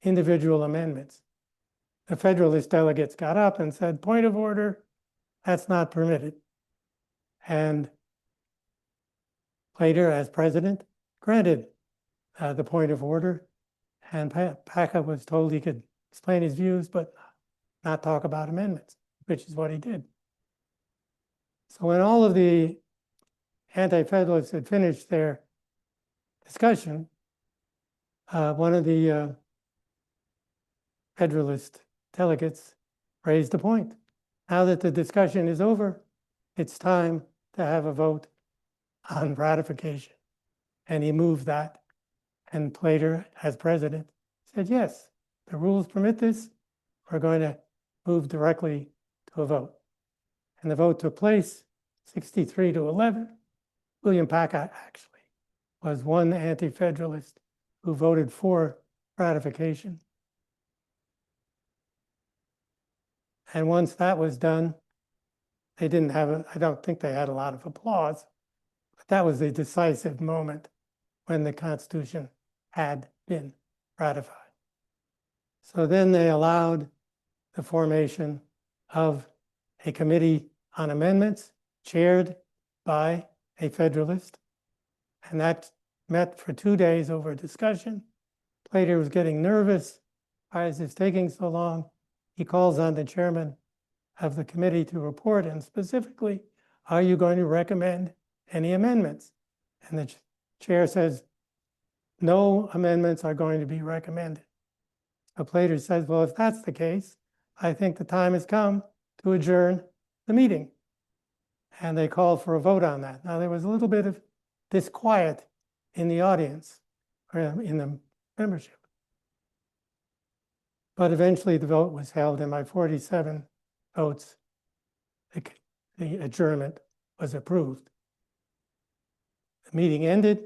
individual amendments, the Federalist delegates got up and said, point of order, that's not permitted. And Plater, as president, granted the point of order, and Paca was told he could explain his views, but not talk about amendments, which is what he did. So when all of the anti-federalists had finished their discussion, one of the Federalist delegates raised a point. Now that the discussion is over, it's time to have a vote on ratification. And he moved that. And Plater, as president, said, yes, the rules permit this. We're going to move directly to a vote. And the vote took place 63-11. William Paca actually was one anti-federalist who voted for ratification. And once that was done, they didn't have, I don't think they had a lot of applause, but that was a decisive moment when the Constitution had been ratified. So then they allowed the formation of a committee on amendments chaired by a Federalist, and that met for 2 days over discussion. Plater was getting nervous. Why is this taking so long? He calls on the chairman of the committee to report, and specifically, are you going to recommend any amendments? And the chair says, no amendments are going to be recommended. So Plater says, well, if that's the case, I think the time has come to adjourn the meeting. And they called for a vote on that. Now, there was a little bit of disquiet in the audience, or in the membership. But eventually the vote was held, and by 47 votes, the adjournment was approved. The meeting ended,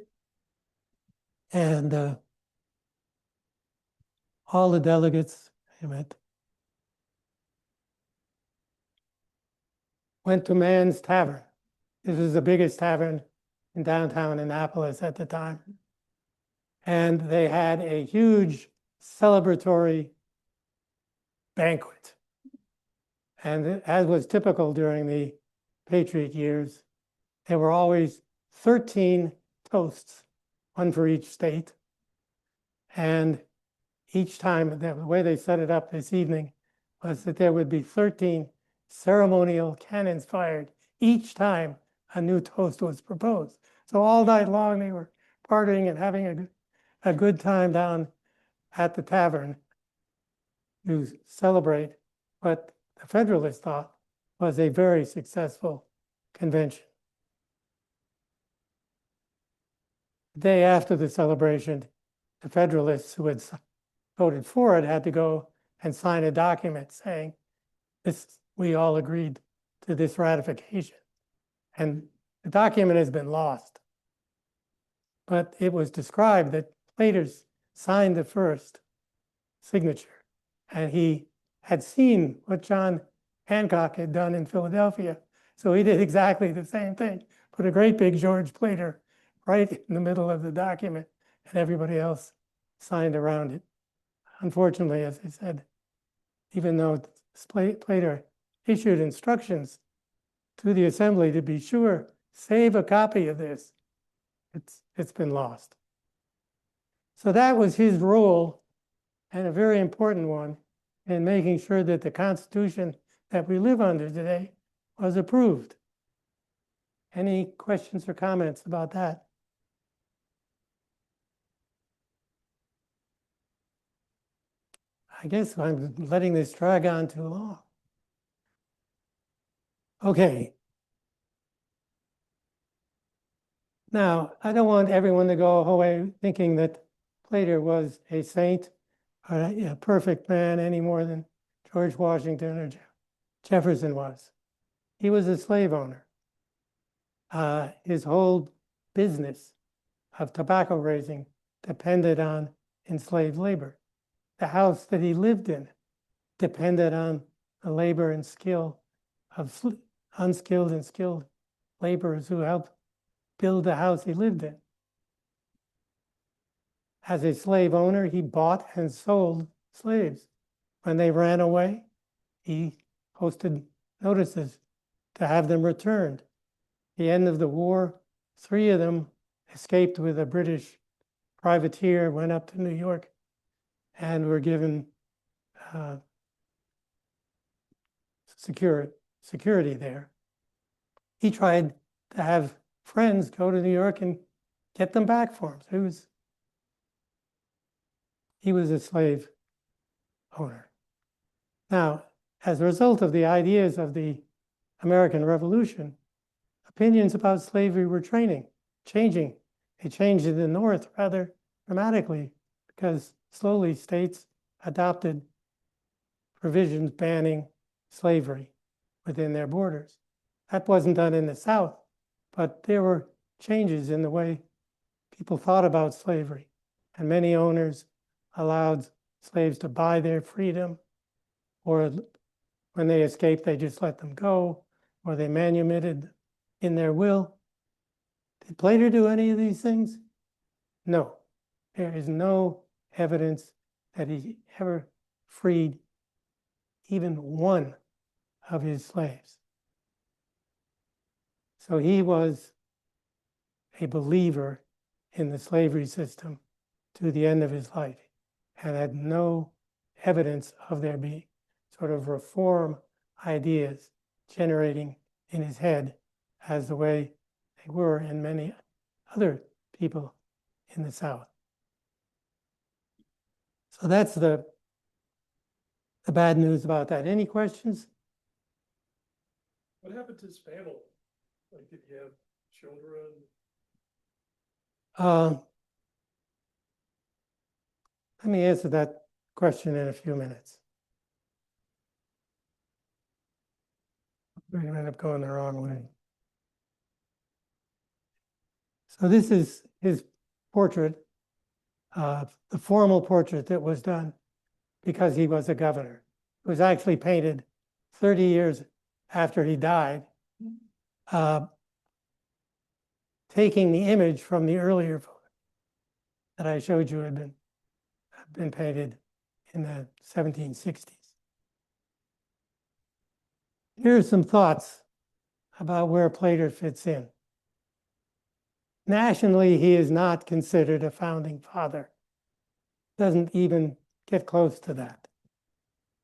and all the delegates went to Mann's Tavern. This was the biggest tavern in downtown Annapolis at the time. And they had a huge celebratory banquet. And as was typical during the Patriot years, there were always 13 toasts, one for each state. And each time, the way they set it up this evening was that there would be 13 ceremonial cannons fired each time a new toast was proposed. So all night long, they were partying and having a good time down at the tavern to celebrate what the Federalists thought was a very successful convention. The day after the celebration, the Federalists who had voted for it had to go and sign a document saying, we all agreed to this ratification. And the document has been lost. But it was described that Plater signed the first signature, and he had seen what John Hancock had done in Philadelphia. So he did exactly the same thing, put a great big George Plater right in the middle of the document, and everybody else signed around it. Unfortunately, as I said, even though Plater issued instructions to the assembly to be sure, save a copy of this, it's been lost. So that was his role, and a very important one, in making sure that the Constitution that we live under today was approved. Any questions or comments about that? I guess I'm letting this drag on too long. Okay. Now, I don't want everyone to go away thinking that Plater was a saint or a perfect man any more than George Washington or Jefferson was. He was a slave owner. His whole business of tobacco raising depended on enslaved labor. The house that he lived in depended on the labor and skill of unskilled and skilled laborers who helped build the house he lived in. As a slave owner, he bought and sold slaves. When they ran away, he posted notices to have them returned. At the end of the war, 3 of them escaped with a British privateer, went up to New York, and were given security there. He tried to have friends go to New York and get them back for him. So he was a slave owner. Now, as a result of the ideas of the American Revolution, opinions about slavery were changing. They changed in the North rather dramatically because slowly states adopted provisions banning slavery within their borders. That wasn't done in the South, but there were changes in the way people thought about slavery, and many owners allowed slaves to buy their freedom, or when they escaped, they just let them go, or they manumitted in their will. Did Plato do any of these things? No. There is no evidence that he ever freed even one of his slaves. So he was a believer in the slavery system to the end of his life and had no evidence of there being sort of reform ideas generating in his head as the way they were in many other people in the South. So that's the bad news about that. Any questions? What happened to his family? Like, did he have children? Let me answer that question in a few minutes. We're going to end up going the wrong way. So this is his portrait, the formal portrait that was done because he was a governor. It was actually painted 30 years after he died, taking the image from the earlier photo that I showed you had been painted in the 1760s. Here are some thoughts about where Plato fits in. Nationally, he is not considered a founding father. Doesn't even get close to that.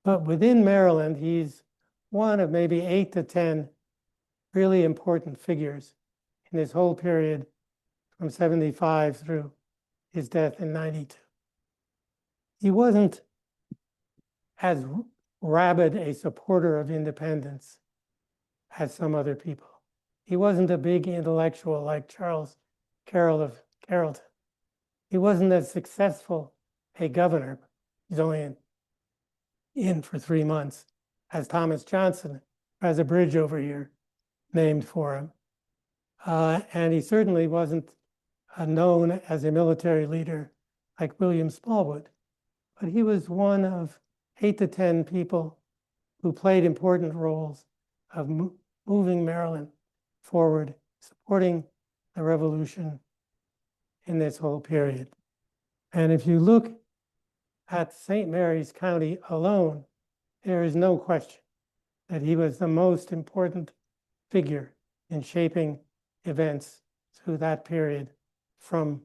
But within Maryland, he's one of maybe 8 to 10 really important figures in this whole period from 75 through his death in 92. He wasn't as rabid a supporter of independence as some other people. He wasn't a big intellectual like Charles Carroll of Carrollton. He wasn't as successful a governor. He's only in for 3 months as Thomas Johnson, who has a bridge over here named for him. And he certainly wasn't known as a military leader like William Smallwood, but he was one of 8 to 10 people who played important roles of moving Maryland forward, supporting the revolution in this whole period. And if you look at St. Mary's County alone, there is no question that he was the most important figure in shaping events through that period from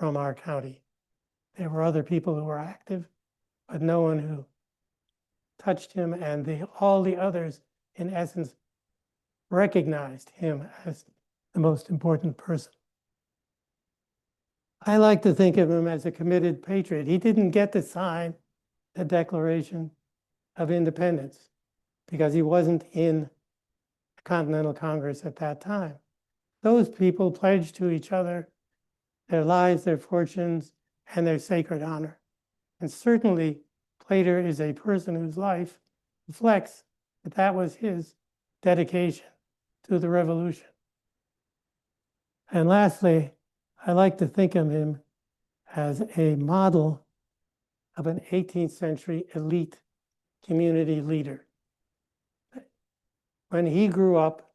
our county. There were other people who were active, but no one who touched him, and all the others, in essence, recognized him as the most important person. I like to think of him as a committed patriot. He didn't get to sign the Declaration of Independence because he wasn't in the Continental Congress at that time. Those people pledged to each other their lives, their fortunes, and their sacred honor. And certainly, Plato is a person whose life reflects that that was his dedication to the revolution. And lastly, I like to think of him as a model of an 18th century elite community leader. When he grew up,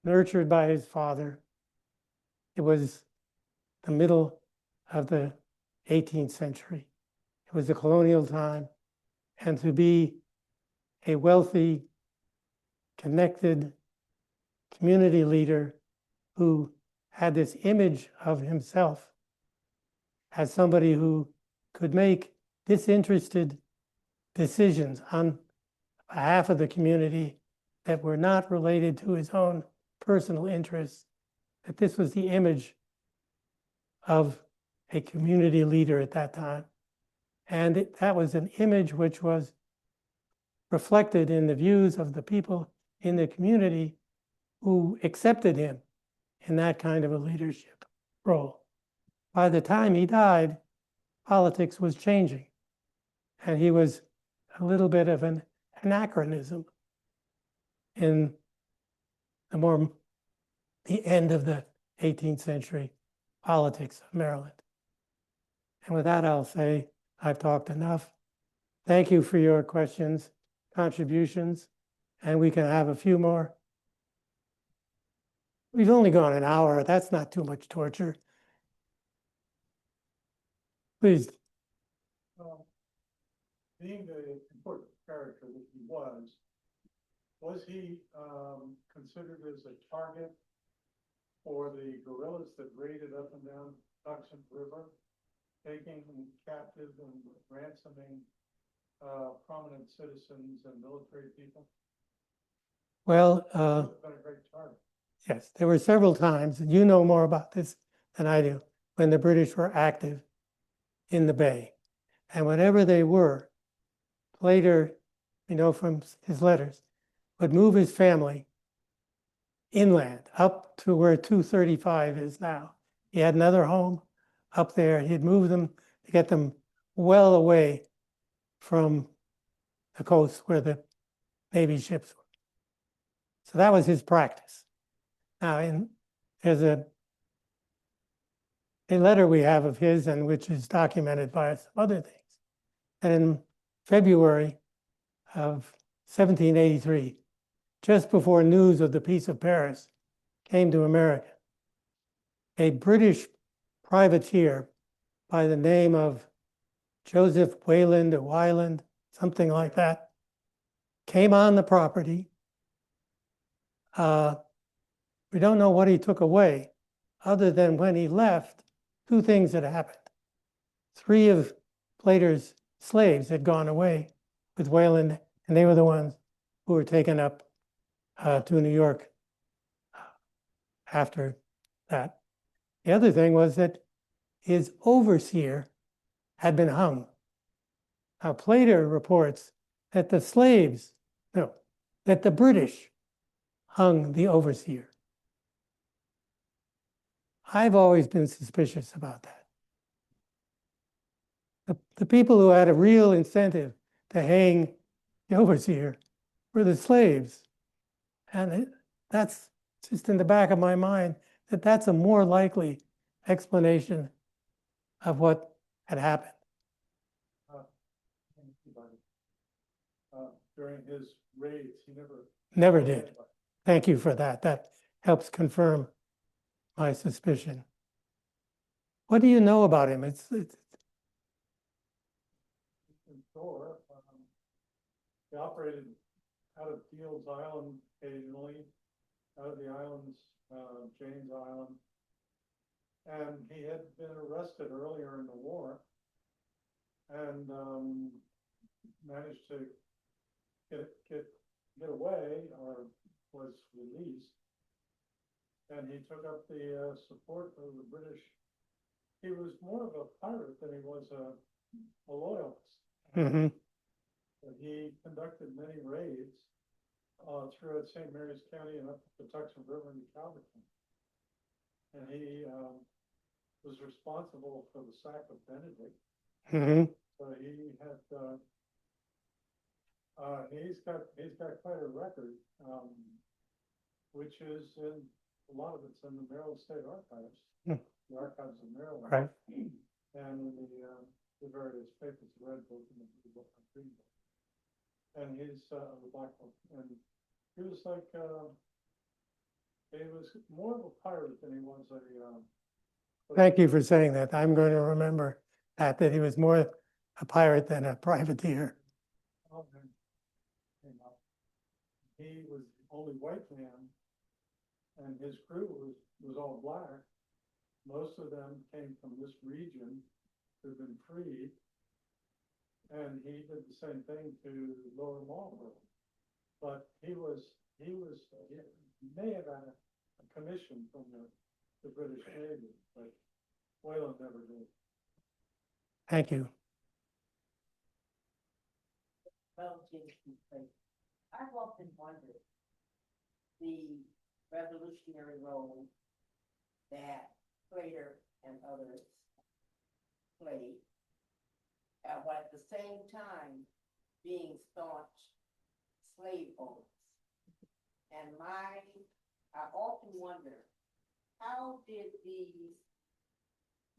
nurtured by his father, it was the middle of the 18th century. It was the colonial time, and to be a wealthy, connected community leader who had this image of himself as somebody who could make disinterested decisions on behalf of the community that were not related to his own personal interests, that this was the image of a community leader at that time. And that was an image which was reflected in the views of the people in the community who accepted him in that kind of a leadership role. By the time he died, politics was changing, and he was a little bit of an anachronism in the end of the 18th century politics of Maryland. And with that, I'll say I've talked enough. Thank you for your questions, contributions, and we can have a few more. We've only gone an hour. That's not too much torture. Please. Being the important character that he was he considered as a target for the guerrillas that raided up and down Tucson River, taking captive and ransoming prominent citizens and military people? Well, Been a great target. yes, there were several times, and you know more about this than I do, when the British were active in the Bay. And whenever they were, later, you know, from his letters, would move his family inland up to where 235 is now. He had another home up there. He'd move them to get them well away from the coast where the Navy ships were. So that was his practice. Now, there's a letter we have of his, and which is documented by some other things. And in February of 1783, just before news of the Peace of Paris came to America, a British privateer by the name of Joseph Wayland or Wyland, something like that, came on the property. We don't know what he took away, other than when he left, two things had happened. 3 of Plater's slaves had gone away with Wayland, and they were the ones who were taken up to New York after that. The other thing was that his overseer had been hung. Now, Plater reports that the British hung the overseer. I've always been suspicious about that. The people who had a real incentive to hang the overseer were the slaves. And that's just in the back of my mind, that that's a more likely explanation of what had happened. During his raids, he Never did. Thank you for that. That helps confirm my suspicion. What do you know about him? It's Sure. He operated out of Fields Island occasionally, out of the islands, James Island. And he had been arrested earlier in the war and managed to get away, or was released. And he took up the support of the British. He was more of a pirate than he was a loyalist. mm-hmm. But he conducted many raids throughout St. Mary's County and up the Tucson River into Calverton. And he was responsible for the sack of Benedict. Mm-hmm. So he had he's got quite a record, which is in a lot of it's in the Maryland State Archives, the Archives of Maryland, Right. and in the various papers, the Red Book and the Blue Book and Green Book, and he's the Black Book, and he was like he was more of a pirate than he was a. Thank you for saying that. I'm going to remember that he was more a pirate than a privateer. He was the only white man, and his crew was was all black. Most of them came from this region who've been freed. And he did the same thing to Lower Marlboro. But he may have had a commission from the British Navy, but Wayland never did. Thank you. I've often wondered the revolutionary role that Slater and others played, while at the same time being staunch slave owners. And I often wonder, how did these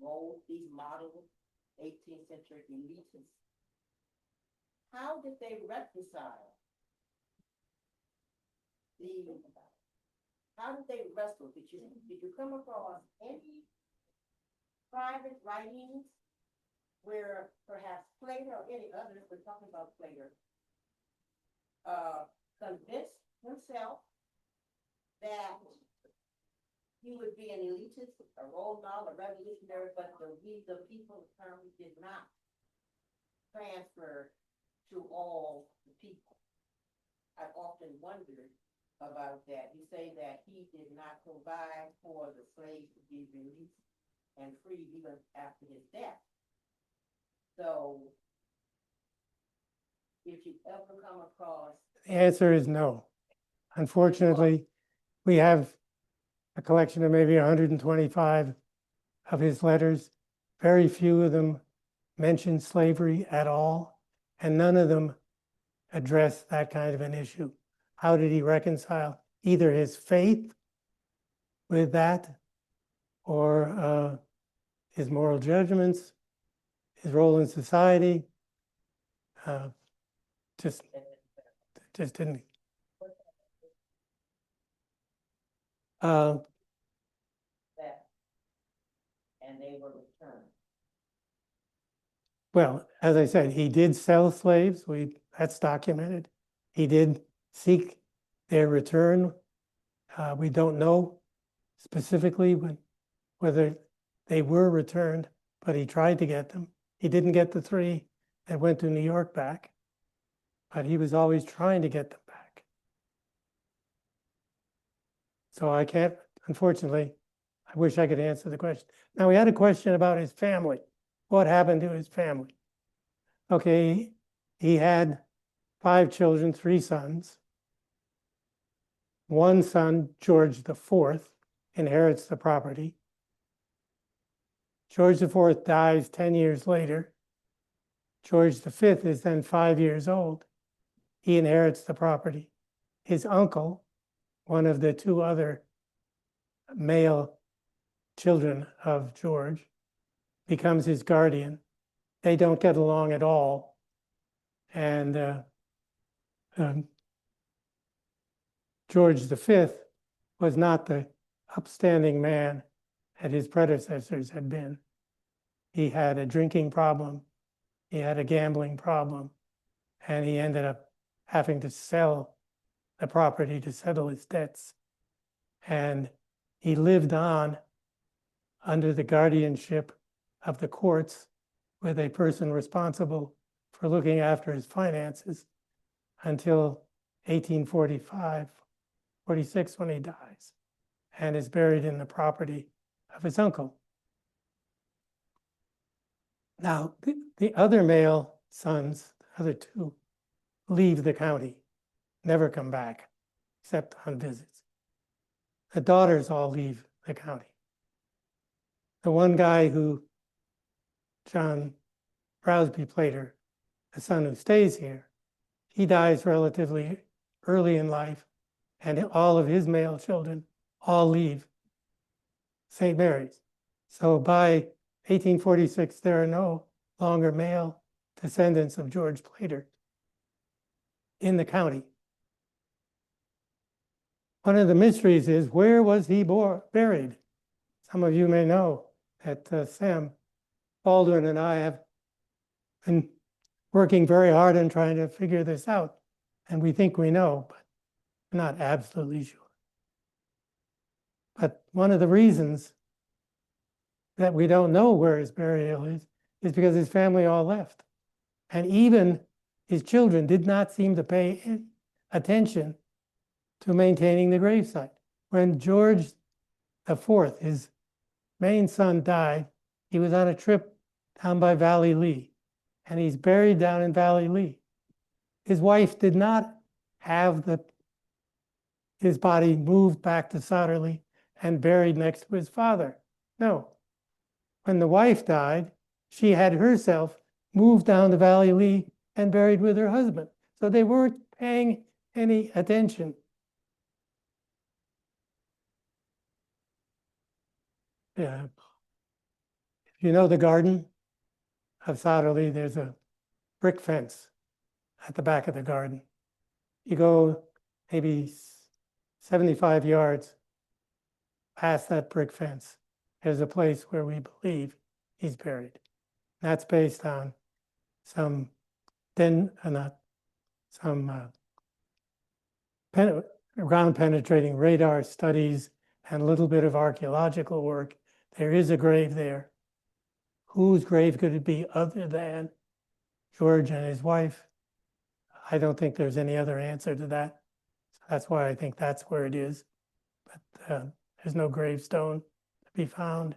model 18th century elitists, how did they reconcile how did they wrestle? Did you come across any private writings where perhaps Plato or any others, we're talking about Plato, convinced himself that he would be an elitist, a role model, a revolutionary, but the people apparently did not transfer to all the people? I've often wondered about that. You say that he did not provide for the slaves to be released and freed even after his death. So, if you ever come across... The answer is no. Unfortunately, we have a collection of maybe 125 of his letters. Very few of them mention slavery at all, and none of them address that kind of an issue. How did he reconcile either his faith with that or his moral judgments, his role in society? Just didn't. And they were returned. Well, as I said, he did sell slaves. That's documented. He did seek their return. We don't know specifically whether they were returned, but he tried to get them. He didn't get the 3 that went to New York back, but he was always trying to get them back. So I can't, unfortunately, I wish I could answer the question. Now, we had a question about his family. What happened to his family? Okay, he had 5 children, 3 sons. One son, George IV, inherits the property. George IV dies 10 years later. George V is then 5 years old. He inherits the property. His uncle, one of the 2 other male children of George, becomes his guardian. They don't get along at all. And George V was not the upstanding man that his predecessors had been. He had a drinking problem, he had a gambling problem, and he ended up having to sell the property to settle his debts. And he lived on under the guardianship of the courts with a person responsible for looking after his finances until 1845, 46 when he dies, and is buried in the property of his uncle. Now, the other male sons, the other 2, leave the county, never come back, except on visits. The daughters all leave the county. The one guy who, John Browsby Plater, the son who stays here, he dies relatively early in life, and all of his male children all leave St. Mary's. So by 1846, there are no longer male descendants of George Plater in the county. One of the mysteries is, where was he buried? Some of you may know that Sam Baldwin and I have been working very hard on trying to figure this out. And we think we know, but we're not absolutely sure. But one of the reasons that we don't know where his burial is because his family all left. And even his children did not seem to pay attention to maintaining the gravesite. When George IV, his main son, died, he was on a trip down by Valley Lee, and he's buried down in Valley Lee. His wife did not have his body moved back to Sotterley and buried next to his father. No. When the wife died, she had herself moved down to Valley Lee and buried with her husband. So they weren't paying any attention. Yeah. If you know the garden of Sotterley, there's a brick fence at the back of the garden. You go maybe 75 yards past that brick fence. There's a place where we believe he's buried. That's based on some ground penetrating radar studies and a little bit of archaeological work. There is a grave there. Whose grave could it be other than George and his wife? I don't think there's any other answer to that. So that's why I think that's where it is. But there's no gravestone to be found.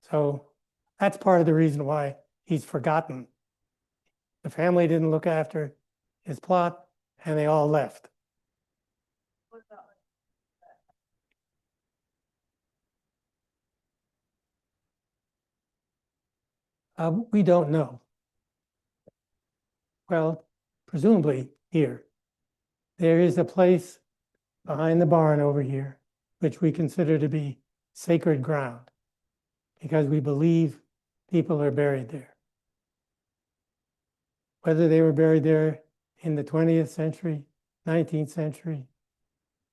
So that's part of the reason why he's forgotten. The family didn't look after his plot, and they all left. We don't know. Well, presumably here. There is a place behind the barn over here, which we consider to be sacred ground, because we believe people are buried there. Whether they were buried there in the 20th century, 19th century,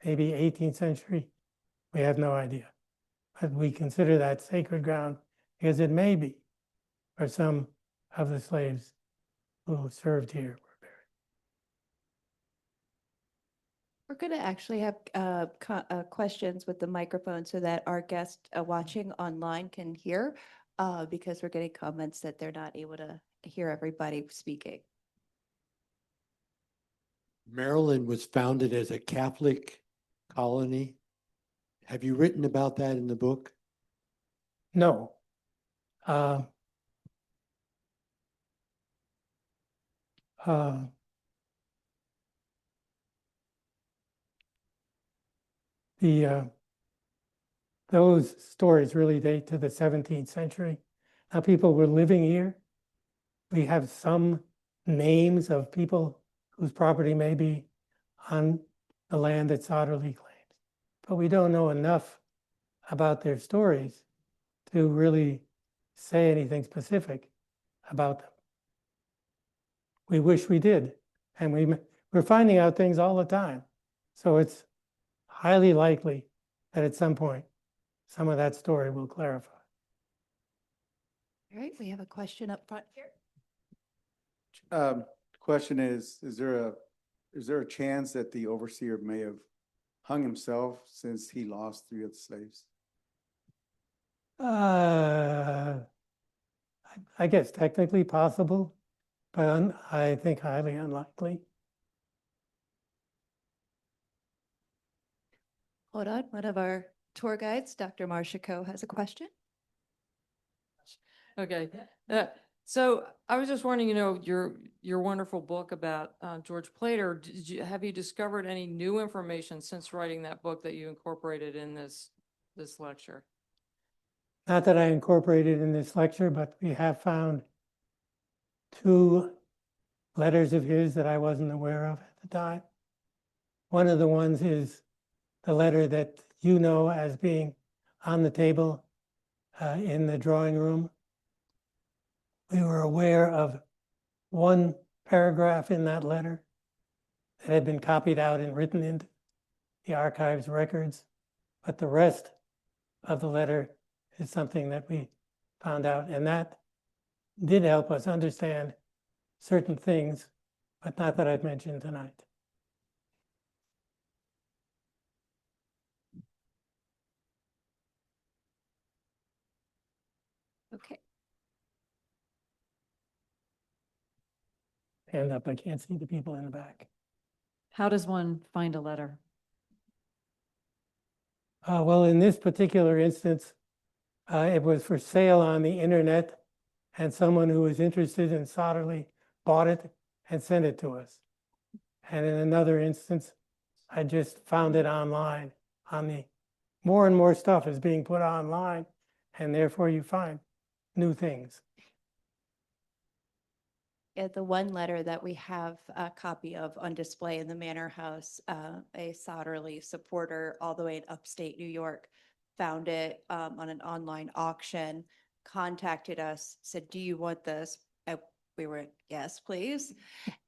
maybe 18th century, we have no idea. But we consider that sacred ground because it may be where some of the slaves who served here were buried. We're going to actually have questions with the microphone so that our guests watching online can hear, because we're getting comments that they're not able to hear everybody speaking. Maryland was founded as a Catholic colony. Have you written about that in the book? No. Those stories really date to the 17th century. Now people were living here. We have some names of people whose property may be on the land that Sotterley claims, but we don't know enough about their stories to really say anything specific about them. We wish we did, and we're finding out things all the time. So it's highly likely that at some point, some of that story will clarify. All right, we have a question up front here. Question is there a chance that the overseer may have hung himself since he lost 3 of the slaves? I guess technically possible, but I think highly unlikely. Hold on, one of our tour guides, Dr. Marcia Coe, has a question. Okay, so I was just wondering, your wonderful book about George Plater, have you discovered any new information since writing that book that you incorporated in this lecture? Not that I incorporated in this lecture, but we have found 2 letters of his that I wasn't aware of at the time. One of the ones is the letter that you know as being on the table in the drawing room. We were aware of one paragraph in that letter that had been copied out and written into the archives records, but the rest of the letter is something that we found out, and that did help us understand certain things, but not that I've mentioned tonight. Okay. Hand up, I can't see the people in the back. How does one find a letter? Well, in this particular instance, it was for sale on the internet, and someone who was interested in Solderly bought it and sent it to us. And in another instance, I just found it online more and more stuff is being put online, and therefore you find new things. The one letter that we have a copy of on display in the Manor House, a Solderly supporter all the way in upstate New York found it on an online auction, contacted us, said, "Do you want this?" We were, "Yes, please."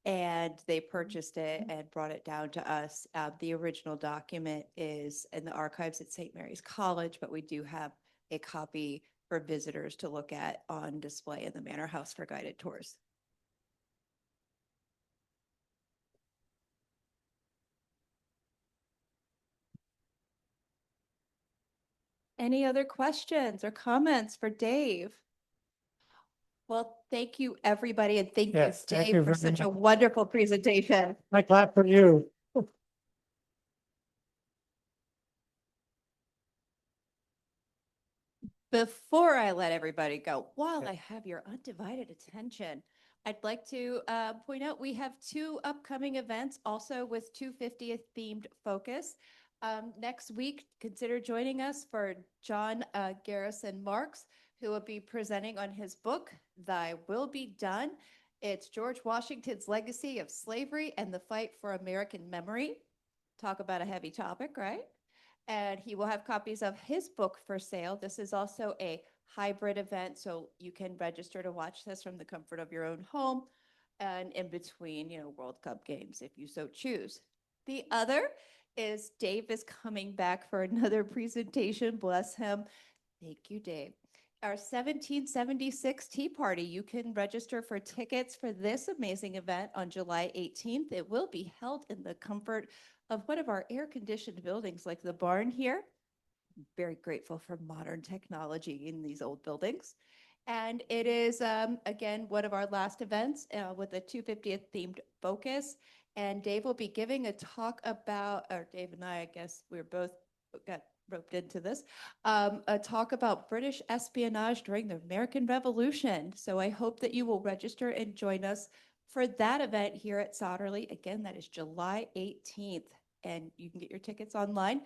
And they purchased it and brought it down to us. The original document is in the archives at St. Mary's College, but we do have a copy for visitors to look at on display in the Manor House for guided tours. Any other questions or comments for Dave? Well, thank you, everybody, and thank you, Yes, thank you Dave, for very such a much. wonderful presentation. I clap for you. Before I let everybody go, while Yeah. I have your undivided attention, I'd like to point out we have two upcoming events also with 250th themed focus. Next week, consider joining us for John Garrison Marks, who will be presenting on his book, Thy Will Be Done. It's George Washington's legacy of slavery and the fight for American memory. Talk about a heavy topic, right? And he will have copies of his book for sale. This is also a hybrid event, so you can register to watch this from the comfort of your own home and in between, World Cup games if you so choose. The other is Dave is coming back for another presentation. Bless him. Thank you, Dave. Our 1776 Tea Party. You can register for tickets for this amazing event on July 18th. It will be held in the comfort of one of our air-conditioned buildings like the barn here. Very grateful for modern technology in these old buildings. And it is, again, one of our last events with a 250th themed focus. And Dave will be giving a talk about, or Dave and I guess we're both got roped into this, a talk about British espionage during the American Revolution. So I hope that you will register and join us for that event here at Solderly. Again, that is July 18th, and you can get your tickets online.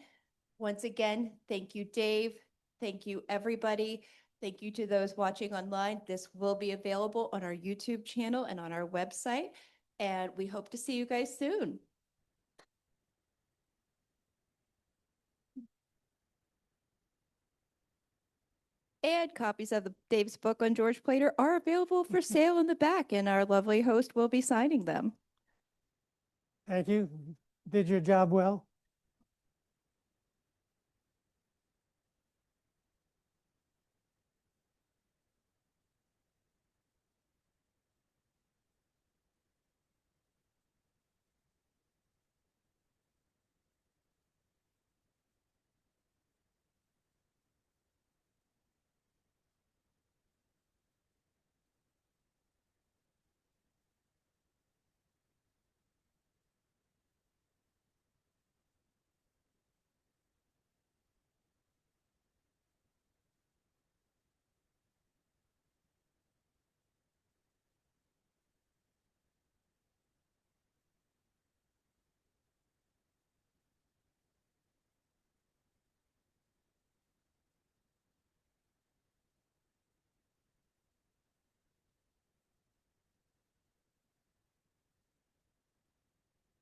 Once again, thank you, Dave. Thank you, everybody. Thank you to those watching online. This will be available on our YouTube channel and on our website, and we hope to see you guys soon. And copies of Dave's book on George Plater are available for sale in the back, and our lovely host will be signing them. Thank you. Did your job well.